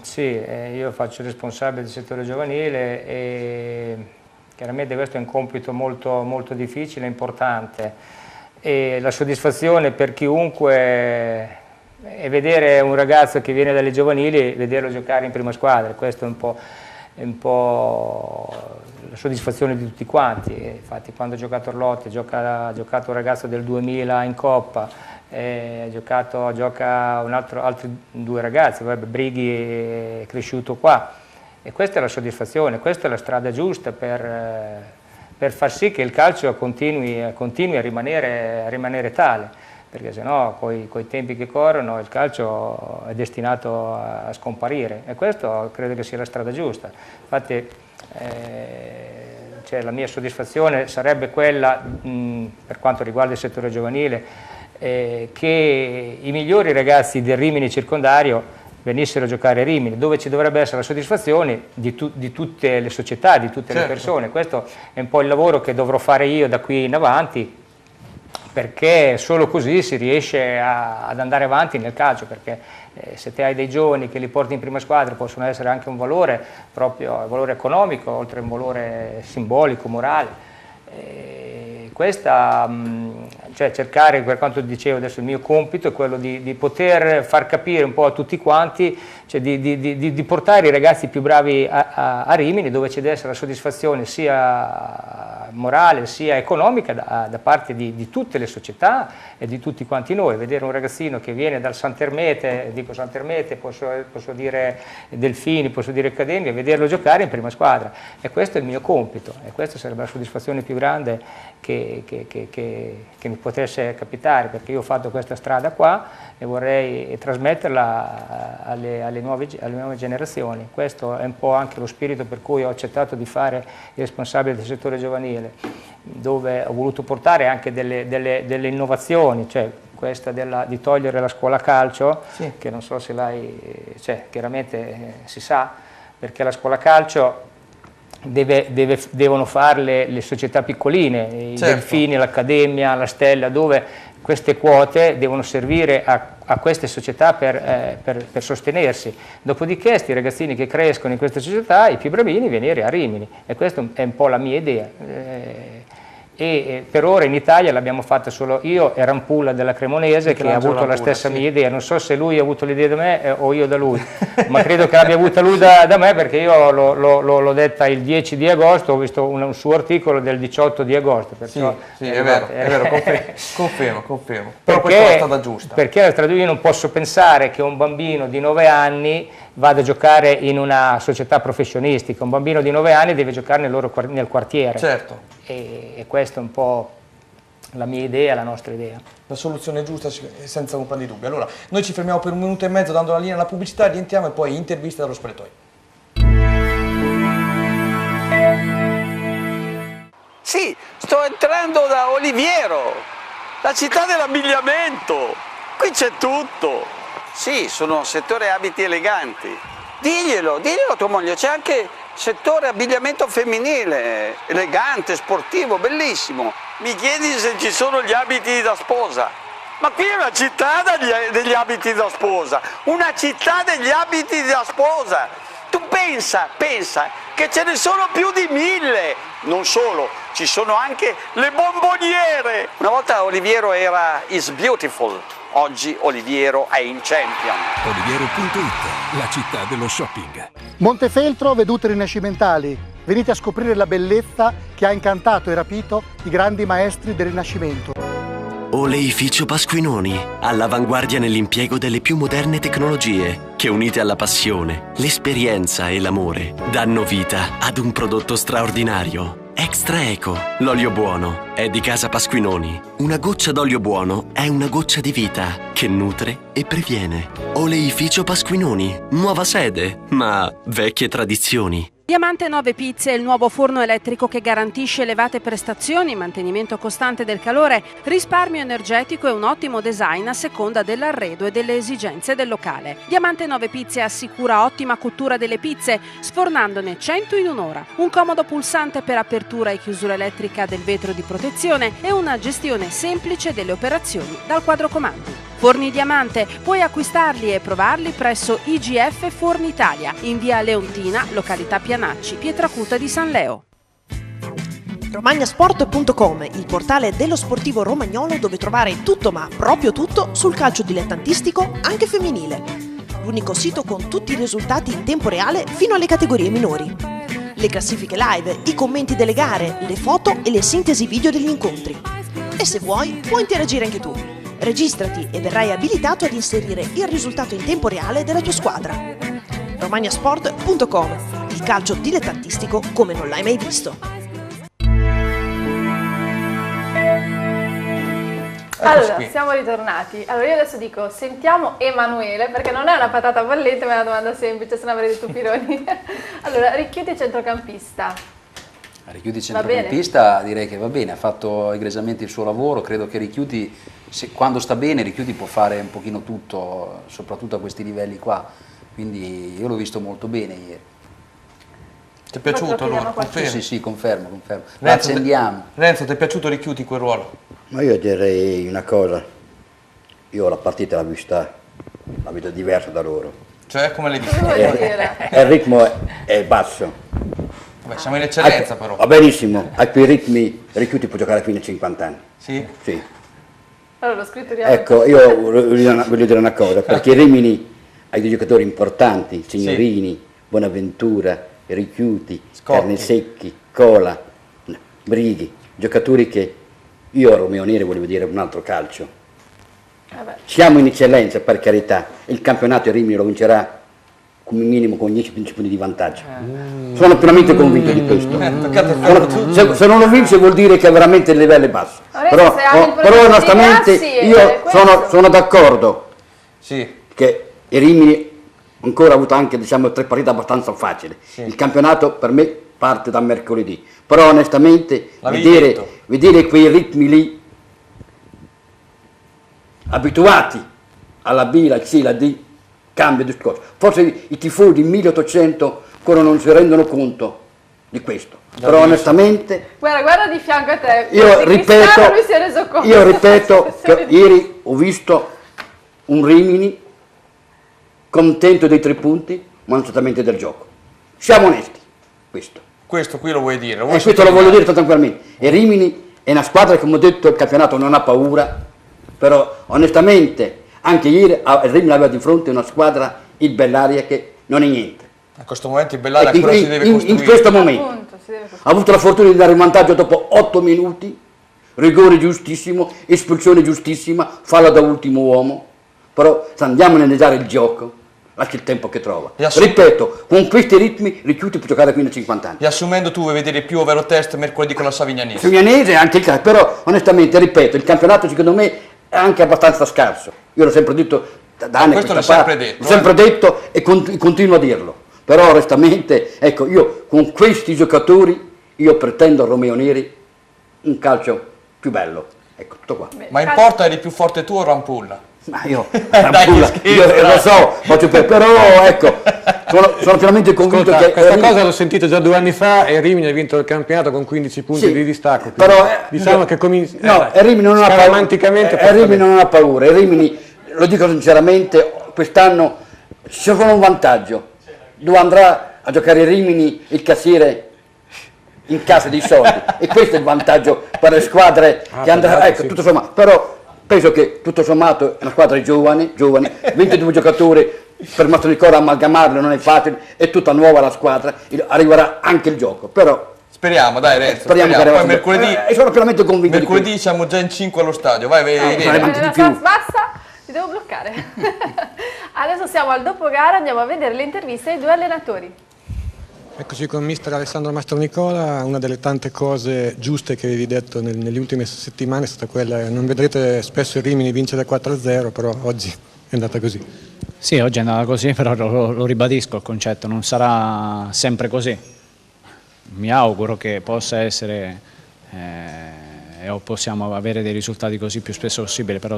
F: Sì, io faccio responsabile del settore giovanile e chiaramente questo è un compito molto, molto difficile e importante, e la soddisfazione per chiunque è vedere un ragazzo che viene dalle giovanili e vederlo giocare in prima squadra. Questo è un po' la soddisfazione di tutti quanti. Infatti quando ha giocato Orlotti, ha giocato un ragazzo del 2000 in Coppa, gioca altri 2 ragazzi, Brighi è cresciuto qua. E questa è la soddisfazione, questa è la strada giusta per far sì che il calcio continui a rimanere tale, perché sennò coi tempi che corrono il calcio è destinato a scomparire, e questo credo che sia la strada giusta. Infatti la mia soddisfazione sarebbe quella, per quanto riguarda il settore giovanile, che i migliori ragazzi del Rimini circondario venissero a giocare a Rimini, dove ci dovrebbe essere la soddisfazione di tutte le società, di tutte le persone. Questo è un po' il lavoro che dovrò fare io da qui in avanti, perché solo così si riesce ad andare avanti nel calcio, perché se te hai dei giovani che li porti in prima squadra possono essere anche un valore, proprio un valore economico, oltre a un valore simbolico, morale. Cercare, per quanto dicevo adesso, il mio compito è quello di poter far capire un po' a tutti quanti, di portare i ragazzi più bravi a Rimini, dove c'è deve essere la soddisfazione sia morale sia economica da parte di tutte le società e di tutti quanti noi. Vedere un ragazzino che viene dal Santermete, dico Santermete, posso dire Delfini, posso dire Accademia, vederlo giocare in prima squadra, e questo è il mio compito, e questa sarebbe la soddisfazione più grande che mi potesse capitare, perché io ho fatto questa strada qua e vorrei trasmetterla alle nuove generazioni. Questo è un po' anche lo spirito per cui ho accettato di fare il responsabile del settore giovanile, dove ho voluto portare anche delle innovazioni, cioè questa di togliere la scuola calcio, sì, che non so se chiaramente si sa, perché la scuola calcio devono farle le società piccoline, i Delfini, l'Accademia, la Stella, dove queste quote devono servire a queste società per sostenersi. Dopodiché questi ragazzini che crescono in queste società, i più bravini, venire a Rimini, e questa è un po' la mia idea. E per ora in Italia l'abbiamo fatta solo io e Rampulla della Cremonese, che ha avuto la stessa mia idea. Non so se lui ha avuto l'idea da me o io da lui, ma credo che l'abbia avuta lui da me, perché io l'ho detta il 10 di agosto, ho visto un suo articolo del 18 di agosto. Perciò
A: sì, è vero, confermo. Però questa è la strada giusta.
F: Perché io non posso pensare che un bambino di 9 anni vada a giocare in una società professionistica. Un bambino di 9 anni deve giocare nel quartiere.
A: Certo.
F: E questa è un po' la mia idea, la nostra idea.
A: La soluzione giusta, senza ombra di dubbio. Allora, noi ci fermiamo per 1 minuto e mezzo dando la linea alla pubblicità, rientriamo e poi intervista dallo spogliatoio.
G: Sì, sto entrando da Oliviero, la città dell'abbigliamento. Qui c'è tutto. Sì, sono un settore abiti eleganti. Diglielo a tua moglie, c'è anche settore abbigliamento femminile, elegante, sportivo, bellissimo. Mi chiedi se ci sono gli abiti da sposa. Ma qui è una città degli abiti da sposa, una città degli abiti da sposa. Tu pensa che ce ne sono più di 1000. Non solo, ci sono anche le bomboniere. Una volta Oliviero era is beautiful, oggi Oliviero è in champion.
H: Oliviero.it, la città dello shopping.
I: Montefeltro, vedute rinascimentali. Venite a scoprire la bellezza che ha incantato e rapito i grandi maestri del Rinascimento.
J: Oleificio Pasquinoni, all'avanguardia nell'impiego delle più moderne tecnologie, che unite alla passione, l'esperienza e l'amore, danno vita ad un prodotto straordinario. Extra Eco, l'olio buono, è di casa Pasquinoni. Una goccia d'olio buono è una goccia di vita, che nutre e previene. Oleificio Pasquinoni, nuova sede, ma vecchie tradizioni.
K: Diamante 9 Pizze è il nuovo forno elettrico che garantisce elevate prestazioni, mantenimento costante del calore, risparmio energetico e un ottimo design a seconda dell'arredo e delle esigenze del locale. Diamante 9 Pizze assicura ottima cottura delle pizze, sfornandone 100 in un'ora, un comodo pulsante per apertura e chiusura elettrica del vetro di protezione e una gestione semplice delle operazioni dal quadro comandi. Forni Diamante, puoi acquistarli e provarli presso IGF Forni Italia, in via Leontina, località Pianacci, Pietracuta di San Leo.
L: Romagnasport.com, il portale dello sportivo romagnolo dove trovare tutto ma proprio tutto sul calcio dilettantistico anche femminile. L'unico sito con tutti i risultati in tempo reale fino alle categorie minori. Le classifiche live, i commenti delle gare, le foto e le sintesi video degli incontri. E se vuoi, puoi interagire anche tu. Registrati e verrai abilitato ad inserire il risultato in tempo reale della tua squadra. Romagnasport.com, il calcio dilettantistico come non l'hai mai visto.
B: Allora, siamo ritornati. Allora io adesso dico, sentiamo Emanuele, perché non è una patata bollente ma è una domanda semplice, se no avrei detto Pironi. Allora, Richiuti centrocampista.
C: Richiuti centrocampista direi che va bene, ha fatto egregiamente il suo lavoro, credo che Richiuti, quando sta bene, Richiuti può fare un pochino tutto, soprattutto a questi livelli qua, quindi io l'ho visto molto bene ieri.
A: Ti è piaciuto allora? Confermi?
C: Sì, confermo. La accendiamo.
A: Renzo, ti è piaciuto Richiuti quel ruolo?
E: Ma io direi una cosa, io la partita la vedo diversa da loro.
A: Cioè, come l'hai vista?
E: Il ritmo è basso.
A: Beh, siamo in eccellenza però.
E: Va benissimo, a quei ritmi Richiuti può giocare fino a 50 anni.
A: Sì?
E: Sì.
B: Allora lo scritturiamo.
E: Ecco, io voglio dire una cosa, perché Rimini ha dei giocatori importanti, Signorini, Bonaventura, Richiuti, Carnesecchi, Cola, Brighi, giocatori che io a Romeo Neri volevo dire un altro calcio. Siamo in eccellenza, per carità, il campionato Rimini lo vincerà come minimo con 10 punti di vantaggio. Sono pienamente convinto di questo. Se non lo vince vuol dire che veramente il livello è basso. Però onestamente io sono d'accordo che il Rimini ancora ha avuto anche, diciamo, 3 partite abbastanza facili. Il campionato per me parte da mercoledì, però onestamente vedere quei ritmi lì, abituati alla B, la C, la D, cambia discorso. Forse i tifosi di 1800 ancora non si rendono conto di questo, però onestamente
B: guarda di fianco a te,
E: io ripeto,
B: lui si è reso conto.
E: Io ripeto che ieri ho visto un Rimini contento dei 3 punti, ma non certamente del gioco. Siamo onesti,
A: Questo qui lo vuoi dire?
E: E questo lo voglio dire tranquillamente. E Rimini è una squadra che, come ho detto, il campionato non ha paura, però onestamente anche ieri il Rimini aveva di fronte una squadra, il Bellaria, che non è niente.
A: A questo momento il Bellaria ancora si deve costruire.
E: In questo momento ha avuto la fortuna di dare un vantaggio dopo 8 minuti, rigore giustissimo, espulsione giustissima, fallo da ultimo uomo, però se andiamo a analizzare il gioco, lascia il tempo che trova. Ripeto, con questi ritmi Richiuti può giocare fino a 50 anni.
A: Riassumendo, tu vuoi vedere più ovvero test mercoledì con la Savignanese?
E: Savignanese anche il calcio, però onestamente ripeto, il campionato secondo me è anche abbastanza scarso. Io l'ho sempre detto da anni.
A: Questo l'ho sempre detto.
E: L'ho sempre detto e continuo a dirlo. Però onestamente, ecco, io con questi giocatori io pretendo a Romeo Neri un calcio più bello. Ecco, tutto qua.
A: Ma in porta eri più forte tu o Rampulla?
E: Ma io lo so, però ecco, sono pienamente convinto che...
D: Questa cosa l'ho sentita già 2 anni fa e Rimini ha vinto il campionato con 15 punti di distacco.
E: Però
D: diciamo che
E: Rimini non ha paura. Rimini non ha paura. Rimini, lo dico sinceramente, quest'anno c'è solo un vantaggio. Dove andrà a giocare Rimini il cassiere in casa dei soldi e questo è il vantaggio per le squadre che andranno, ecco, tutto sommato, però penso che tutto sommato è una squadra giovane, 22 giocatori, per Mastronicola amalgamarlo non è facile, è tutta nuova la squadra, arriverà anche il gioco, però
A: speriamo, dai Renzo,
E: speriamo. Poi mercoledì, sono pienamente convinto
A: mercoledì siamo già in 5 allo stadio, vai,
B: basta, ti devo bloccare. Adesso siamo al dopo gara, andiamo a vedere le interviste ai 2 allenatori.
D: Eccoci con mister Alessandro Mastronicola. Una delle tante cose giuste che avevi detto nelle ultime settimane è stata quella, non vedrete spesso il Rimini vincere 4-0, però oggi è andata così.
M: Sì, oggi è andata così, però lo ribadisco il concetto, non sarà sempre così. Mi auguro che possa essere o possiamo avere dei risultati così più spesso possibile, però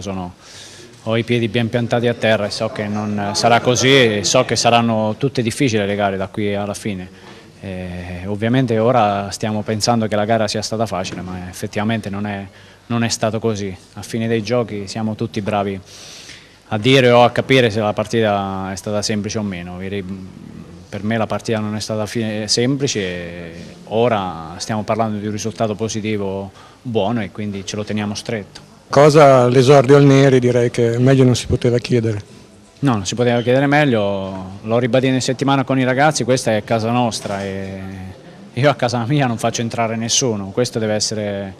M: ho i piedi ben piantati a terra e so che non sarà così e so che saranno tutte difficili le gare da qui alla fine. Ovviamente ora stiamo pensando che la gara sia stata facile, ma effettivamente non è stato così. A fine dei giochi siamo tutti bravi a dire o a capire se la partita è stata semplice o meno. Per me la partita non è stata semplice e ora stiamo parlando di un risultato positivo buono e quindi ce lo teniamo stretto.
D: Cosa all'esordio al Neri direi che meglio non si poteva chiedere.
M: No, non si poteva chiedere meglio, l'ho ribadito in settimana con i ragazzi, questa è casa nostra e io a casa mia non faccio entrare nessuno, questo deve essere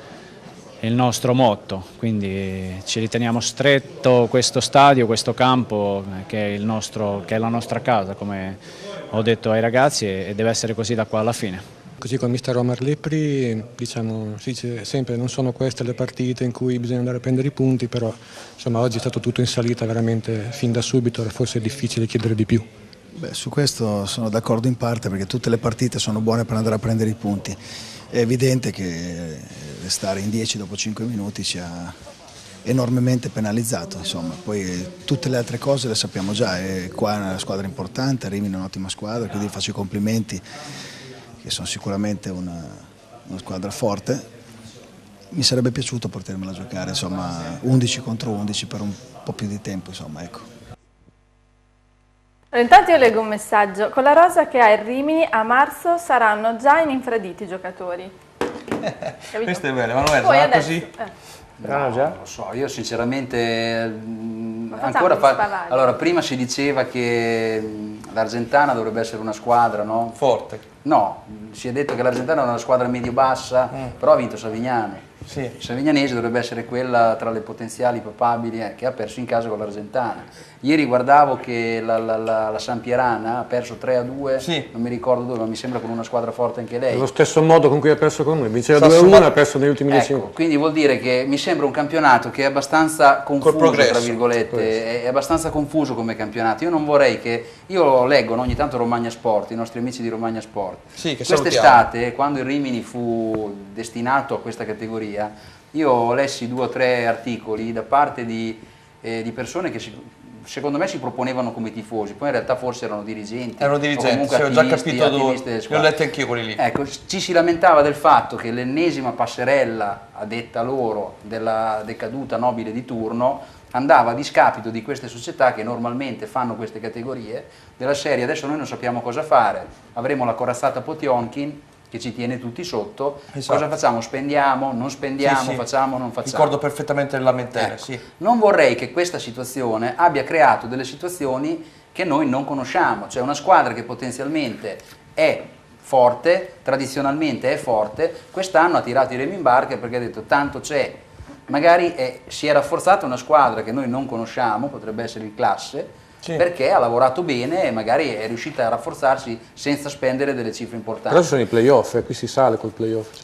M: il nostro motto, quindi ci riteniamo stretto questo stadio, questo campo che è la nostra casa, come ho detto ai ragazzi, e deve essere così da qua alla fine.
D: Così con mister Omar Lepri, diciamo, si dice sempre non sono queste le partite in cui bisogna andare a prendere i punti, però insomma oggi è stato tutto in salita veramente fin da subito, forse è difficile chiedere di più.
N: Beh, su questo sono d'accordo in parte perché tutte le partite sono buone per andare a prendere i punti. È evidente che restare in 10 dopo 5 minuti ci ha enormemente penalizzato, insomma. Poi tutte le altre cose le sappiamo già, e qua è una squadra importante, Rimini è un'ottima squadra, quindi faccio i complimenti, che sono sicuramente una squadra forte. Mi sarebbe piaciuto potermela giocare, insomma, 11 contro 11 per un po' più di tempo, insomma, ecco.
B: Intanto io leggo un messaggio: con la rosa che ha il Rimini a marzo saranno già in infradito i giocatori.
A: Questo è bello, Emanuele, sarà così?
C: No, già? Non lo so, io sinceramente allora prima si diceva che l'Argentana dovrebbe essere una squadra, no?
A: Forte.
C: No, si è detto che l'Argentana è una squadra medio-bassa, però ha vinto Savignano.
A: Sì.
C: Savignanese dovrebbe essere quella tra le potenziali papabili che ha perso in casa con l'Argentana. Ieri guardavo che la Sampierana ha perso 3-2, sì. Non mi ricordo dove, ma mi sembra con una squadra forte anche lei.
D: Lo stesso modo con cui ha perso con noi, vinceva 2-1 e ha perso negli ultimi 10 minuti.
C: Quindi vuol dire che mi sembra un campionato che è abbastanza confuso, tra virgolette, è abbastanza confuso come campionato. Io non vorrei che, io leggo ogni tanto Romagna Sport, i nostri amici di Romagna Sport.
A: Sì,
C: quest'estate, quando il Rimini fu destinato a questa categoria, io lessi 2 o 3 articoli da parte di persone che secondo me si proponevano come tifosi, poi in realtà forse erano dirigenti.
A: Erano dirigenti, sì, ho già capito dove, li ho letti anch'io quelli lì.
C: Ecco, ci si lamentava del fatto che l'ennesima passerella, a detta loro, della decaduta nobile di turno, andava a discapito di queste società che normalmente fanno queste categorie, della serie adesso noi non sappiamo cosa fare, avremo la corazzata Potionkin che ci tiene tutti sotto, esatto. Cosa facciamo? Spendiamo, non spendiamo, sì. Facciamo, non facciamo.
A: Ricordo perfettamente le lamentele, sì.
C: Non vorrei che questa situazione abbia creato delle situazioni che noi non conosciamo, cioè una squadra che potenzialmente è forte, tradizionalmente è forte, quest'anno ha tirato i remi in barca perché ha detto tanto c'è, magari si è rafforzata una squadra che noi non conosciamo, potrebbe essere il Classe, sì. Perché ha lavorato bene e magari è riuscita a rafforzarsi senza spendere delle cifre importanti.
D: Però ci sono i playoff, qui si sale col playoff.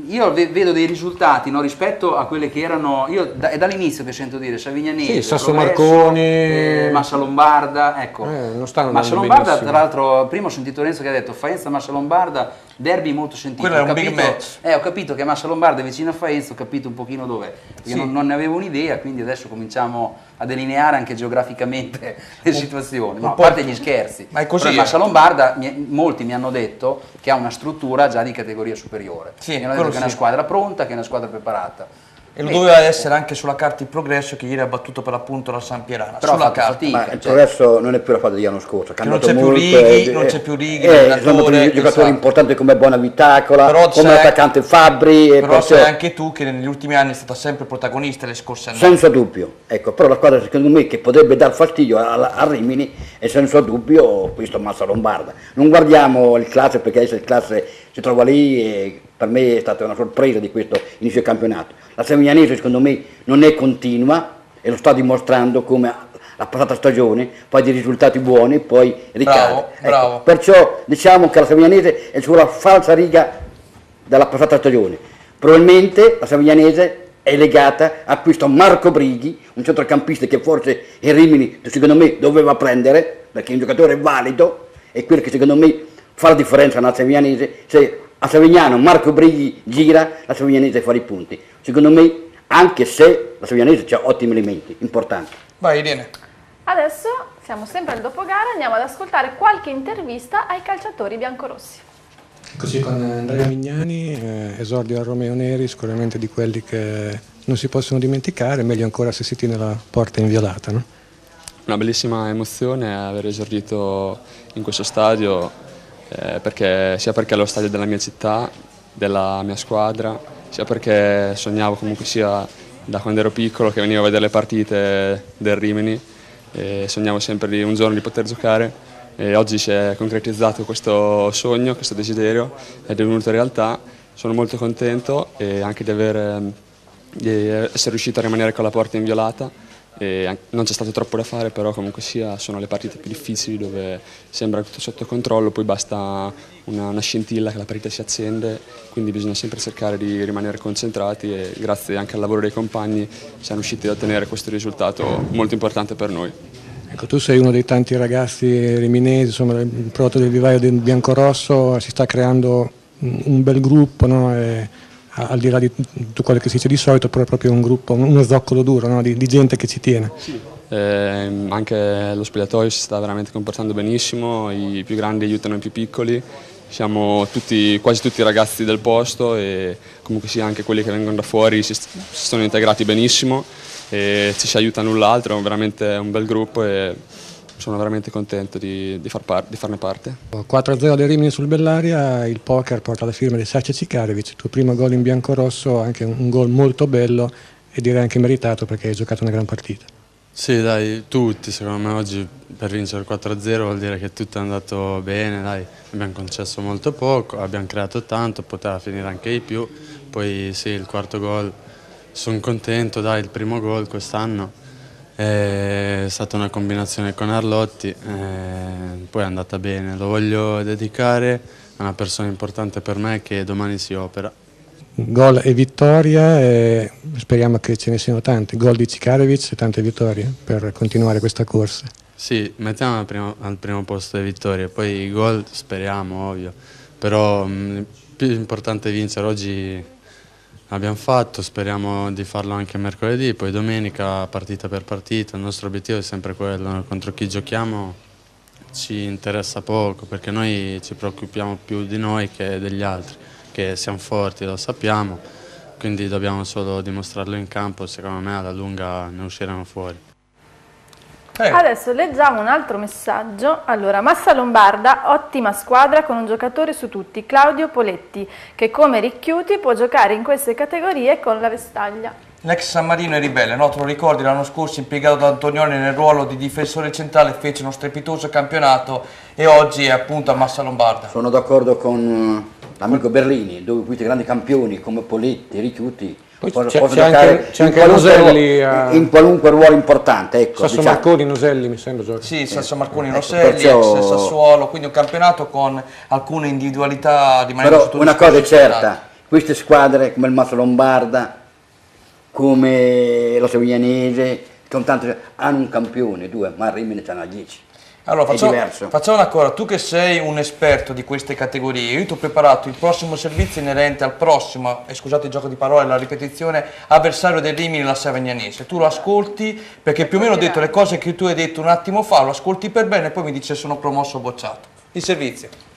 C: Io vedo dei risultati, no, rispetto a quelle che erano, è dall'inizio che sento dire Savignanese,
D: sì, Sasso Marconi,
C: Massa Lombarda, ecco.
D: Non stanno
C: Massa Lombarda, tra l'altro, prima ho sentito Renzo che ha detto Faenza Massa Lombarda derby molto sentito.
A: Quello è un big match.
C: Ho capito che Massa Lombarda è vicino a Faenza, ho capito un pochino dov'è, perché
A: Sì.
C: non ne avevo un'idea, quindi adesso cominciamo a delineare anche geograficamente le situazioni. No, a parte gli scherzi.
A: Ma è così.
C: Però Massa Lombarda, molti mi hanno detto che ha una struttura già di categoria superiore.
A: Sì,
C: mi hanno detto che è una
A: sì.
C: squadra pronta, che è una squadra preparata.
A: E lo doveva essere anche sulla carta il Progresso, che ieri ha battuto per l'appunto la San Pierana.
C: Però
A: sulla
C: ha fatto
A: carta.
C: fatica.
E: Ma il Progresso non è più la squadra dell'anno scorso,
A: Che non c'è più Righi, non c'è più Righi,
E: sono dei giocatori importanti come Bonavitacola,
A: Però
E: come
A: c'è-
E: l'attaccante Fabbri. E
A: Però
E: perciò-
A: sai anche tu che negli ultimi anni è stata sempre protagonista le scorse annate.
E: senza dubbio, ecco, però la squadra secondo me che potrebbe dar fastidio a Rimini è senza dubbio questo Massa Lombarda. Non guardiamo il classe perché adesso il classe si trova lì e per me è stata una sorpresa di questo inizio campionato. La Savignanese secondo me non è continua e lo sta dimostrando come la passata stagione, fa dei risultati buoni, poi ricade.
A: Bravo.
E: Ecco, perciò diciamo che la Savignanese è sulla falsa riga della passata stagione. Probabilmente la Savignanese è legata a questo Marco Brighi, un centrocampista che forse il Rimini secondo me doveva prendere, perché è un giocatore valido e quello che secondo me fa la differenza nella Savignanese. Se a Savignano Marco Brighi gira, la Savignanese fa i punti. Secondo me, anche se la Savignanese ha ottimi elementi importanti.
A: Vai Irene.
B: Adesso siamo sempre al dopogara, andiamo ad ascoltare qualche intervista ai calciatori biancorossi.
D: Così con Andrea Mignani, esordio al Romeo Neri, sicuramente di quelli che non si possono dimenticare, meglio ancora se si tiene la porta inviolata, no?
O: Una bellissima emozione aver esordito in questo stadio, sia perché è lo stadio della mia città, della mia squadra, sia perché sognavo comunque sia da quando ero piccolo che venivo a vedere le partite del Rimini e sognavo sempre di un giorno di poter giocare. E oggi si è concretizzato questo sogno, questo desiderio ed è venuto in realtà. Sono molto contento e anche di essere riuscito a rimanere con la porta inviolata. E non c'è stato troppo da fare, però comunque sia sono le partite più difficili dove sembra tutto sotto controllo, poi basta una scintilla che la partita si accende, quindi bisogna sempre cercare di rimanere concentrati e grazie anche al lavoro dei compagni siamo riusciti ad ottenere questo risultato molto importante per noi.
D: Ecco, tu sei uno dei tanti ragazzi riminesi, insomma, il prodotto del vivaio del biancorosso, si sta creando un bel gruppo, no? Al di là di tutto quello che si dice di solito, però è proprio un gruppo, uno zoccolo duro, no? di gente che ci tiene.
O: Sì. Anche lo spogliatoio si sta veramente comportando benissimo, i più grandi aiutano i più piccoli, siamo quasi tutti ragazzi del posto e comunque sia anche quelli che vengono da fuori si sono integrati benissimo e ci si aiuta l'un l'altro, è veramente un bel gruppo e sono veramente contento di farne parte.
D: 4-0 del Rimini sul Bellaria, il poker porta la firma di Sacha Cikarevic, il tuo primo gol in biancorosso, anche un gol molto bello e direi anche meritato perché hai giocato una gran partita.
P: Sì, dai, tutti secondo me oggi per vincere 4-0 vuol dire che tutto è andato bene, dai, abbiamo concesso molto poco, abbiamo creato tanto, poteva finire anche di più, poi sì, il quarto gol, sono contento, dai, il primo gol quest'anno è stata una combinazione con Arlotti, poi è andata bene, lo voglio dedicare a una persona importante per me che domani si opera.
D: Gol e vittoria e speriamo che ce ne siano tanti, gol di Cikarevic e tante vittorie per continuare questa corsa.
P: Sì, mettiamo al primo posto le vittorie, poi i gol speriamo, ovvio, però più importante è vincere. Oggi abbiamo fatto, speriamo di farlo anche mercoledì, poi domenica partita per partita, il nostro obiettivo è sempre quello, contro chi giochiamo ci interessa poco perché noi ci preoccupiamo più di noi che degli altri, che siamo forti, lo sappiamo, quindi dobbiamo solo dimostrarlo in campo, secondo me alla lunga ne usciremo fuori.
B: Adesso leggiamo un altro messaggio. Allora, Massa Lombarda, ottima squadra con un giocatore su tutti, Claudio Poletti, che come Ricchiuti può giocare in queste categorie con la Vestaglia.
A: L'ex San Marino è ribelle, no? Te lo ricordi, l'anno scorso impiegato da Antonioni nel ruolo di difensore centrale, fece uno strepitoso campionato e oggi è appunto a Massa Lombarda.
E: Sono d'accordo con l'amico Berlini, dove questi grandi campioni come Poletti, Ricchiuti possono giocare
D: anche Noselli
E: in qualunque ruolo importante. Ecco,
D: Sasso Marconi, Noselli mi sembra gioca.
A: Sì, Sasso Marconi, Noselli, ex Sassuolo, quindi un campionato con alcune individualità di maniera.
E: Però una cosa è certa, queste squadre come il Massa Lombarda, come la Savignanese, hanno un campione, due, ma il Rimini ce n'ha 10.
A: Allora,
E: è diverso.
A: facciamo una cosa, tu che sei un esperto di queste categorie, io ti ho preparato il prossimo servizio inerente al prossimo, scusate il gioco di parole, la ripetizione, avversario del Rimini, la Savignanese. Tu lo ascolti, perché più o meno ho detto le cose che tu hai detto un attimo fa, lo ascolti per bene e poi mi dice se sono promosso o bocciato. Il servizio.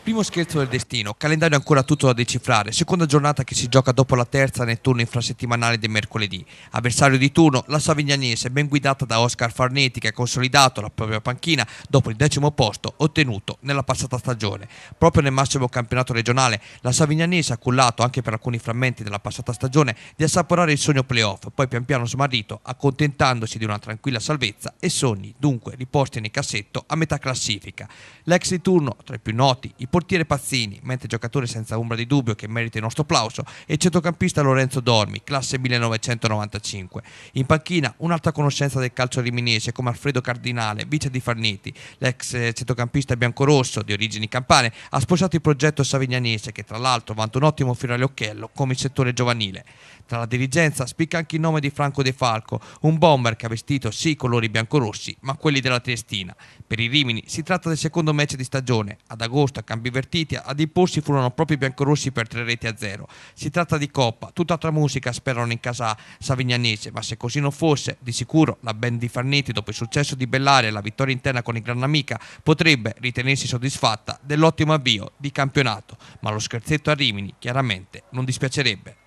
A: Primo scherzo del destino, calendario ancora tutto da decifrare, seconda giornata che si gioca dopo la terza nel turno infrasettimanale del mercoledì. Avversario di turno, la Savignanese, ben guidata da Oscar Farnetti, che ha consolidato la propria panchina dopo il 10° posto ottenuto nella passata stagione. Proprio nel massimo campionato regionale, la Savignanese ha cullato, anche per alcuni frammenti della passata stagione, di assaporare il sogno playoff, poi pian piano smarrito, accontentandosi di una tranquilla salvezza e sogni, dunque, riposti nel cassetto a metà classifica. L'ex di turno, tra i più noti, il portiere Pazzini, mentre giocatore senza ombra di dubbio che merita il nostro plauso, e il centrocampista Lorenzo Dormi, classe 1995. In panchina un'altra conoscenza del calcio riminese come Alfredo Cardinale, vice di Farnetti. L'ex centrocampista biancorosso di origini campane ha sposato il progetto savignanese, che tra l'altro vanta un ottimo fiore all'occhiello come il settore giovanile. Tra la dirigenza spicca anche il nome di Franco De Falco, un bomber che ha vestito sì i colori biancorossi, ma quelli della Triestina. Per i Rimini si tratta del secondo match di stagione. Ad agosto, a cambi vertiti, ad imporsi furono proprio i biancorossi per 3-0. Si tratta di Coppa, tutt'altra musica sperano in casa savignanese, ma se così non fosse, di sicuro la band di Farnetti, dopo il successo di Bellaria e la vittoria interna con il Gran Amica, potrebbe ritenersi soddisfatta dell'ottimo avvio di campionato, ma lo scherzetto a Rimini chiaramente non dispiacerebbe.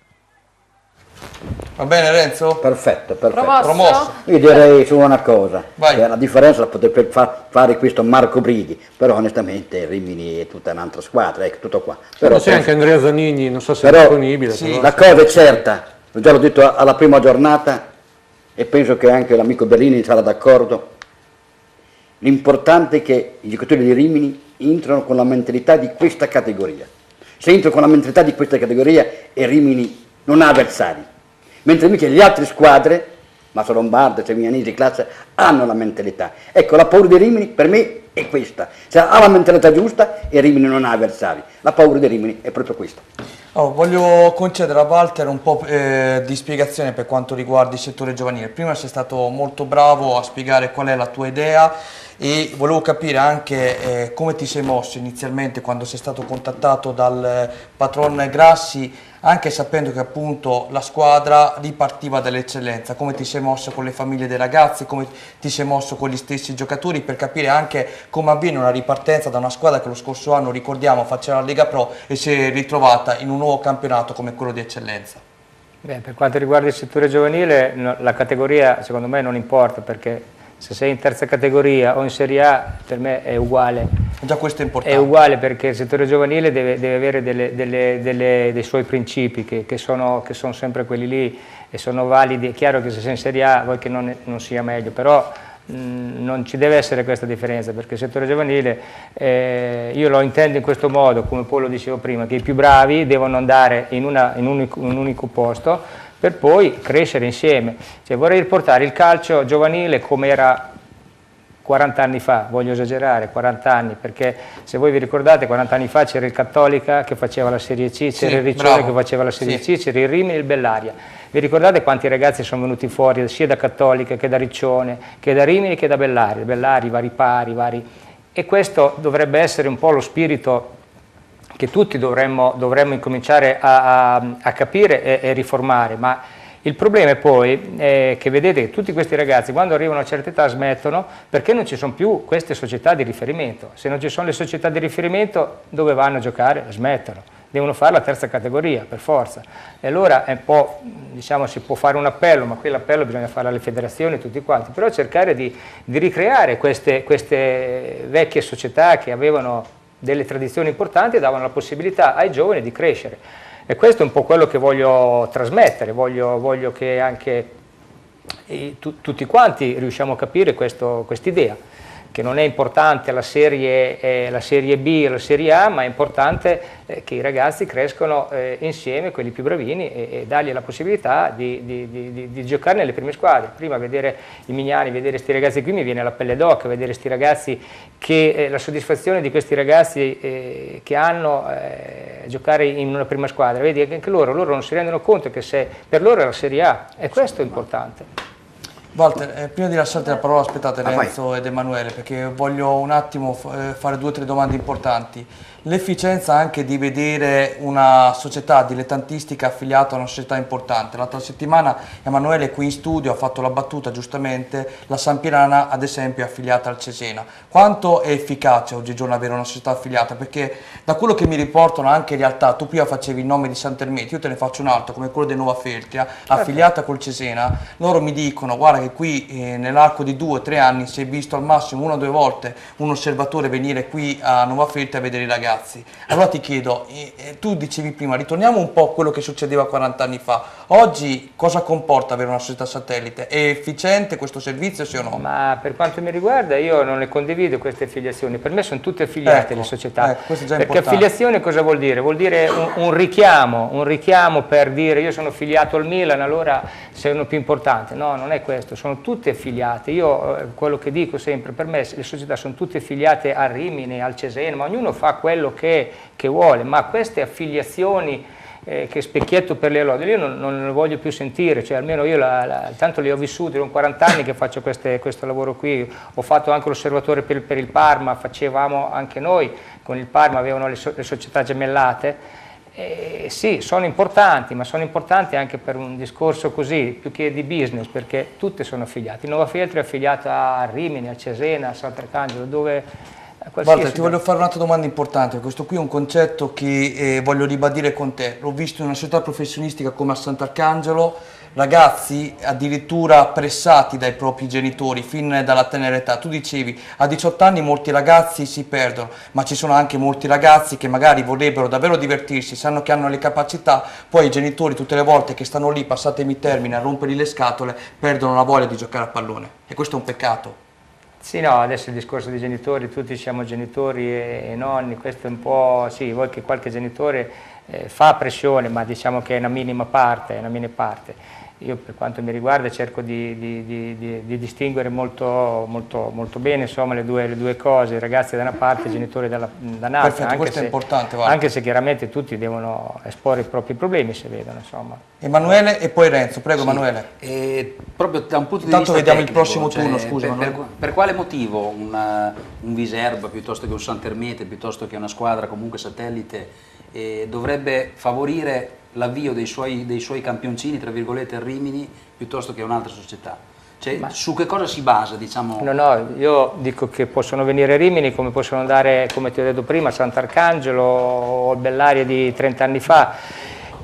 A: Va bene Renzo?
E: Perfetto, perfetto.
A: Promosso.
E: Io direi solo una cosa,
A: Vai.
E: che la differenza la potrebbe fare questo Marco Brighi, però onestamente Rimini è tutta un'altra squadra, ecco, tutto qua. Però
D: c'è anche Andrea Zanini, non so se è
E: però,
D: disponibile.
E: sì,
D: però.
E: la cosa è certa, già l'ho detto alla prima giornata e penso che anche l'amico Bellini sarà d'accordo, l'importante è che i giocatori di Rimini entrano con la mentalità di questa categoria. Se entrano con la mentalità di questa categoria e Rimini non ha avversari, mentre invece le altre squadre, Massa Lombarda, Savignanese, Classe, hanno la mentalità. Ecco, la paura di Rimini per me è questa, cioè ha la mentalità giusta e Rimini non ha avversari. La paura di Rimini è proprio questa.
A: Voglio concedere a Walter un po' di spiegazione per quanto riguarda il settore giovanile. Prima sei stato molto bravo a spiegare qual è la tua idea e volevo capire anche come ti sei mosso inizialmente quando sei stato contattato dal patron Grassi, anche sapendo che appunto la squadra ripartiva dall'eccellenza, come ti sei mosso con le famiglie dei ragazzi, come ti sei mosso con gli stessi giocatori, per capire anche come avviene una ripartenza da una squadra che lo scorso anno, ricordiamo, faceva la Lega Pro e si è ritrovata in un nuovo campionato come quello di eccellenza.
F: Beh, per quanto riguarda il settore giovanile, la categoria secondo me non importa, perché se sei in terza categoria o in Serie A per me è uguale.
A: Già questo è importante.
F: È uguale, perché il settore giovanile deve avere dei suoi principi che sono sempre quelli lì e sono validi. È chiaro che se sei in Serie A vuoi che non sia meglio, però non ci deve essere questa differenza, perché il settore giovanile io lo intendo in questo modo, come poi lo dicevo prima, che i più bravi devono andare in un unico posto per poi crescere insieme. Cioè, vorrei riportare il calcio giovanile come era 40 anni fa, voglio esagerare, 40 anni, perché se voi vi ricordate 40 anni fa c'era il Cattolica che faceva la Serie C, c'era il Riccione che faceva la Serie C, c'era il Rimini e il Bellaria. Vi ricordate quanti ragazzi sono venuti fuori sia da Cattolica che da Riccione, che da Rimini che da Bellaria, i vari pari, e questo dovrebbe essere un po' lo spirito che tutti dovremmo incominciare a capire e riformare, ma il problema è poi che vedete che tutti questi ragazzi quando arrivano a una certa età smettono perché non ci sono più queste società di riferimento. Se non ci sono le società di riferimento, dove vanno a giocare? Smettono, devono fare la terza categoria per forza. E allora è un po', diciamo, si può fare un appello, ma qui l'appello bisogna fare alle federazioni tutti quanti, però cercare di ricreare queste vecchie società che avevano delle tradizioni importanti e davano la possibilità ai giovani di crescere. E questo è un po' quello che voglio trasmettere, voglio che anche tutti quanti riusciamo a capire quest'idea, che non è importante la serie B e la Serie A, ma è importante che i ragazzi crescano insieme, quelli più bravini, e dargli la possibilità di giocare nelle prime squadre. Prima vedere i Mignani, vedere questi ragazzi qui mi viene la pelle d'oca, vedere questi ragazzi, che la soddisfazione di questi ragazzi che hanno giocare in una prima squadra, vedi anche loro non si rendono conto che per loro è la Serie A, e questo è importante.
A: Walter, prima di lasciarti la parola, aspettate Renzo ed Emanuele, perché voglio un attimo fare 2 o 3 domande importanti. L'efficienza anche di vedere una società dilettantistica affiliata a una società importante. L'altra settimana Emanuele qui in studio ha fatto la battuta, giustamente, la Sampierana ad esempio è affiliata al Cesena. Quanto è efficace oggigiorno avere una società affiliata? Perché da quello che mi riportano anche in realtà, tu prima facevi il nome di Santermeti, io te ne faccio un altro come quello di Nuova Feltria, affiliata col Cesena, loro mi dicono guarda che qui nell'arco di 2 o 3 anni si è visto al massimo 1 o 2 volte un osservatore venire qui a Nuova Feltria a vedere i ragazzi. Allora ti chiedo, tu dicevi prima, ritorniamo un po' a quello che succedeva 40 anni fa. Oggi cosa comporta avere una società satellite? È efficiente questo servizio, sì o no?
F: Ma per quanto mi riguarda io non le condivido queste affiliazioni, per me sono tutte affiliate le società.
A: Questo è già
F: perché
A: importante.
F: affiliazione cosa vuol dire? Vuol dire un richiamo per dire io sono affiliato al Milan, allora sei uno più importante. No, non è questo, sono tutte affiliate. Io quello che dico sempre, per me le società sono tutte affiliate al Rimini, al Cesena, ma ognuno fa quello che vuole, ma queste affiliazioni che specchietto per le lodi, io non le voglio più sentire, cioè almeno io tanto le ho vissute, sono 40 anni che faccio questo lavoro qui, ho fatto anche l'osservatore per il Parma, facevamo anche noi, con il Parma avevano le società gemellate, sì, sono importanti, ma sono importanti anche per un discorso così, più che di business, perché tutte sono affiliate. Nuova Feltria è affiliata a Rimini, a Cesena, a Sant'Arcangelo, dove...
A: Guarda, ti voglio fare un'altra domanda importante, questo qui è un concetto che voglio ribadire con te, l'ho visto in una società professionistica come a Sant'Arcangelo, ragazzi addirittura pressati dai propri genitori fin dalla tenera età. Tu dicevi a 18 anni molti ragazzi si perdono, ma ci sono anche molti ragazzi che magari vorrebbero davvero divertirsi, sanno che hanno le capacità, poi i genitori tutte le volte che stanno lì, passatemi il termine, a rompergli le scatole, perdono la voglia di giocare a pallone e questo è un peccato.
F: Sì, no, adesso il discorso dei genitori, tutti siamo genitori e nonni, questo è un po', sì, vuoi che qualche genitore fa pressione, ma diciamo che è una minima parte, Io per quanto mi riguarda cerco di distinguere molto bene insomma, le due cose, i ragazzi da una parte, i genitori dall'altra.
A: Perfetto, questo è importante. Guarda.
F: Anche se chiaramente tutti devono esporre i propri problemi se vedono. Insomma.
A: Emanuele e poi Renzo, prego sì. Emanuele.
C: Proprio da un punto di
A: Intanto
C: vista
A: vediamo
C: tecnico,
A: il prossimo turno, scusa.
C: Per quale motivo un Viserba piuttosto che un Santermete, piuttosto che una squadra comunque satellite dovrebbe favorire l'avvio dei suoi campioncini, tra virgolette, a Rimini, piuttosto che un'altra società? Cioè, su che cosa si basa, diciamo?
F: No, io dico che possono venire a Rimini come possono andare, come ti ho detto prima, a Sant'Arcangelo o al Bellaria di 30 anni fa.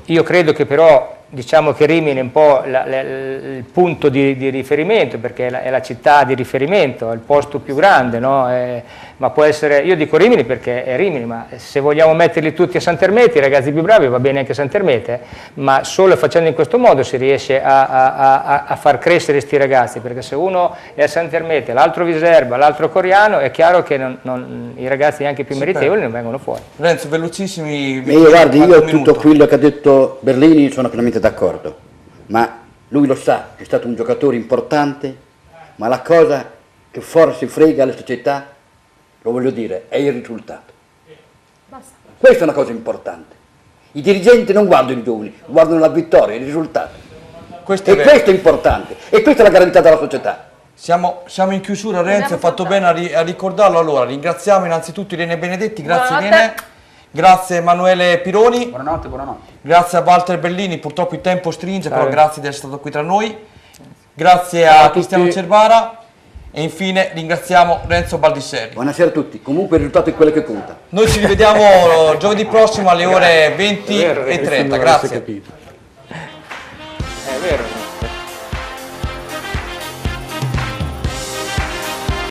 F: Io credo che però, diciamo che Rimini è un po' il punto di riferimento, perché è la città di riferimento, è il posto più grande, no? Ma può essere, io dico Rimini perché è Rimini, ma se vogliamo metterli tutti a Santermete, i ragazzi più bravi, va bene anche a Santermete, ma solo facendo in questo modo si riesce a far crescere questi ragazzi, perché se uno è a Santermete, l'altro Viserba, l'altro Coriano, è chiaro che i ragazzi anche più meritevoli non vengono fuori.
A: Renzo, velocissimi.
E: Guardi, io tutto quello che ha detto Berlini sono pienamente d'accordo, ma lui lo sa, è stato un giocatore importante, ma la cosa che forse frega alle società, lo voglio dire, è il risultato. Basta. Questa è una cosa importante. I dirigenti non guardano i giovani, guardano la vittoria, il risultato. Questo è importante, e questa è la garanzia della società.
A: Siamo in chiusura, Renzo, hai fatto bene a ricordarlo. Allora, ringraziamo innanzitutto Irene Benedetti, grazie Irene. Grazie Emanuele Pironi.
C: Buonanotte.
A: Grazie a Walter Bellini, purtroppo il tempo stringe, però grazie di essere stato qui tra noi. Grazie a Cristiano Cervara e infine ringraziamo Renzo Baldisseri.
E: Buonasera a tutti, comunque il risultato è quello che conta.
A: Noi ci rivediamo giovedì prossimo alle ore 20:30, grazie.
F: È vero.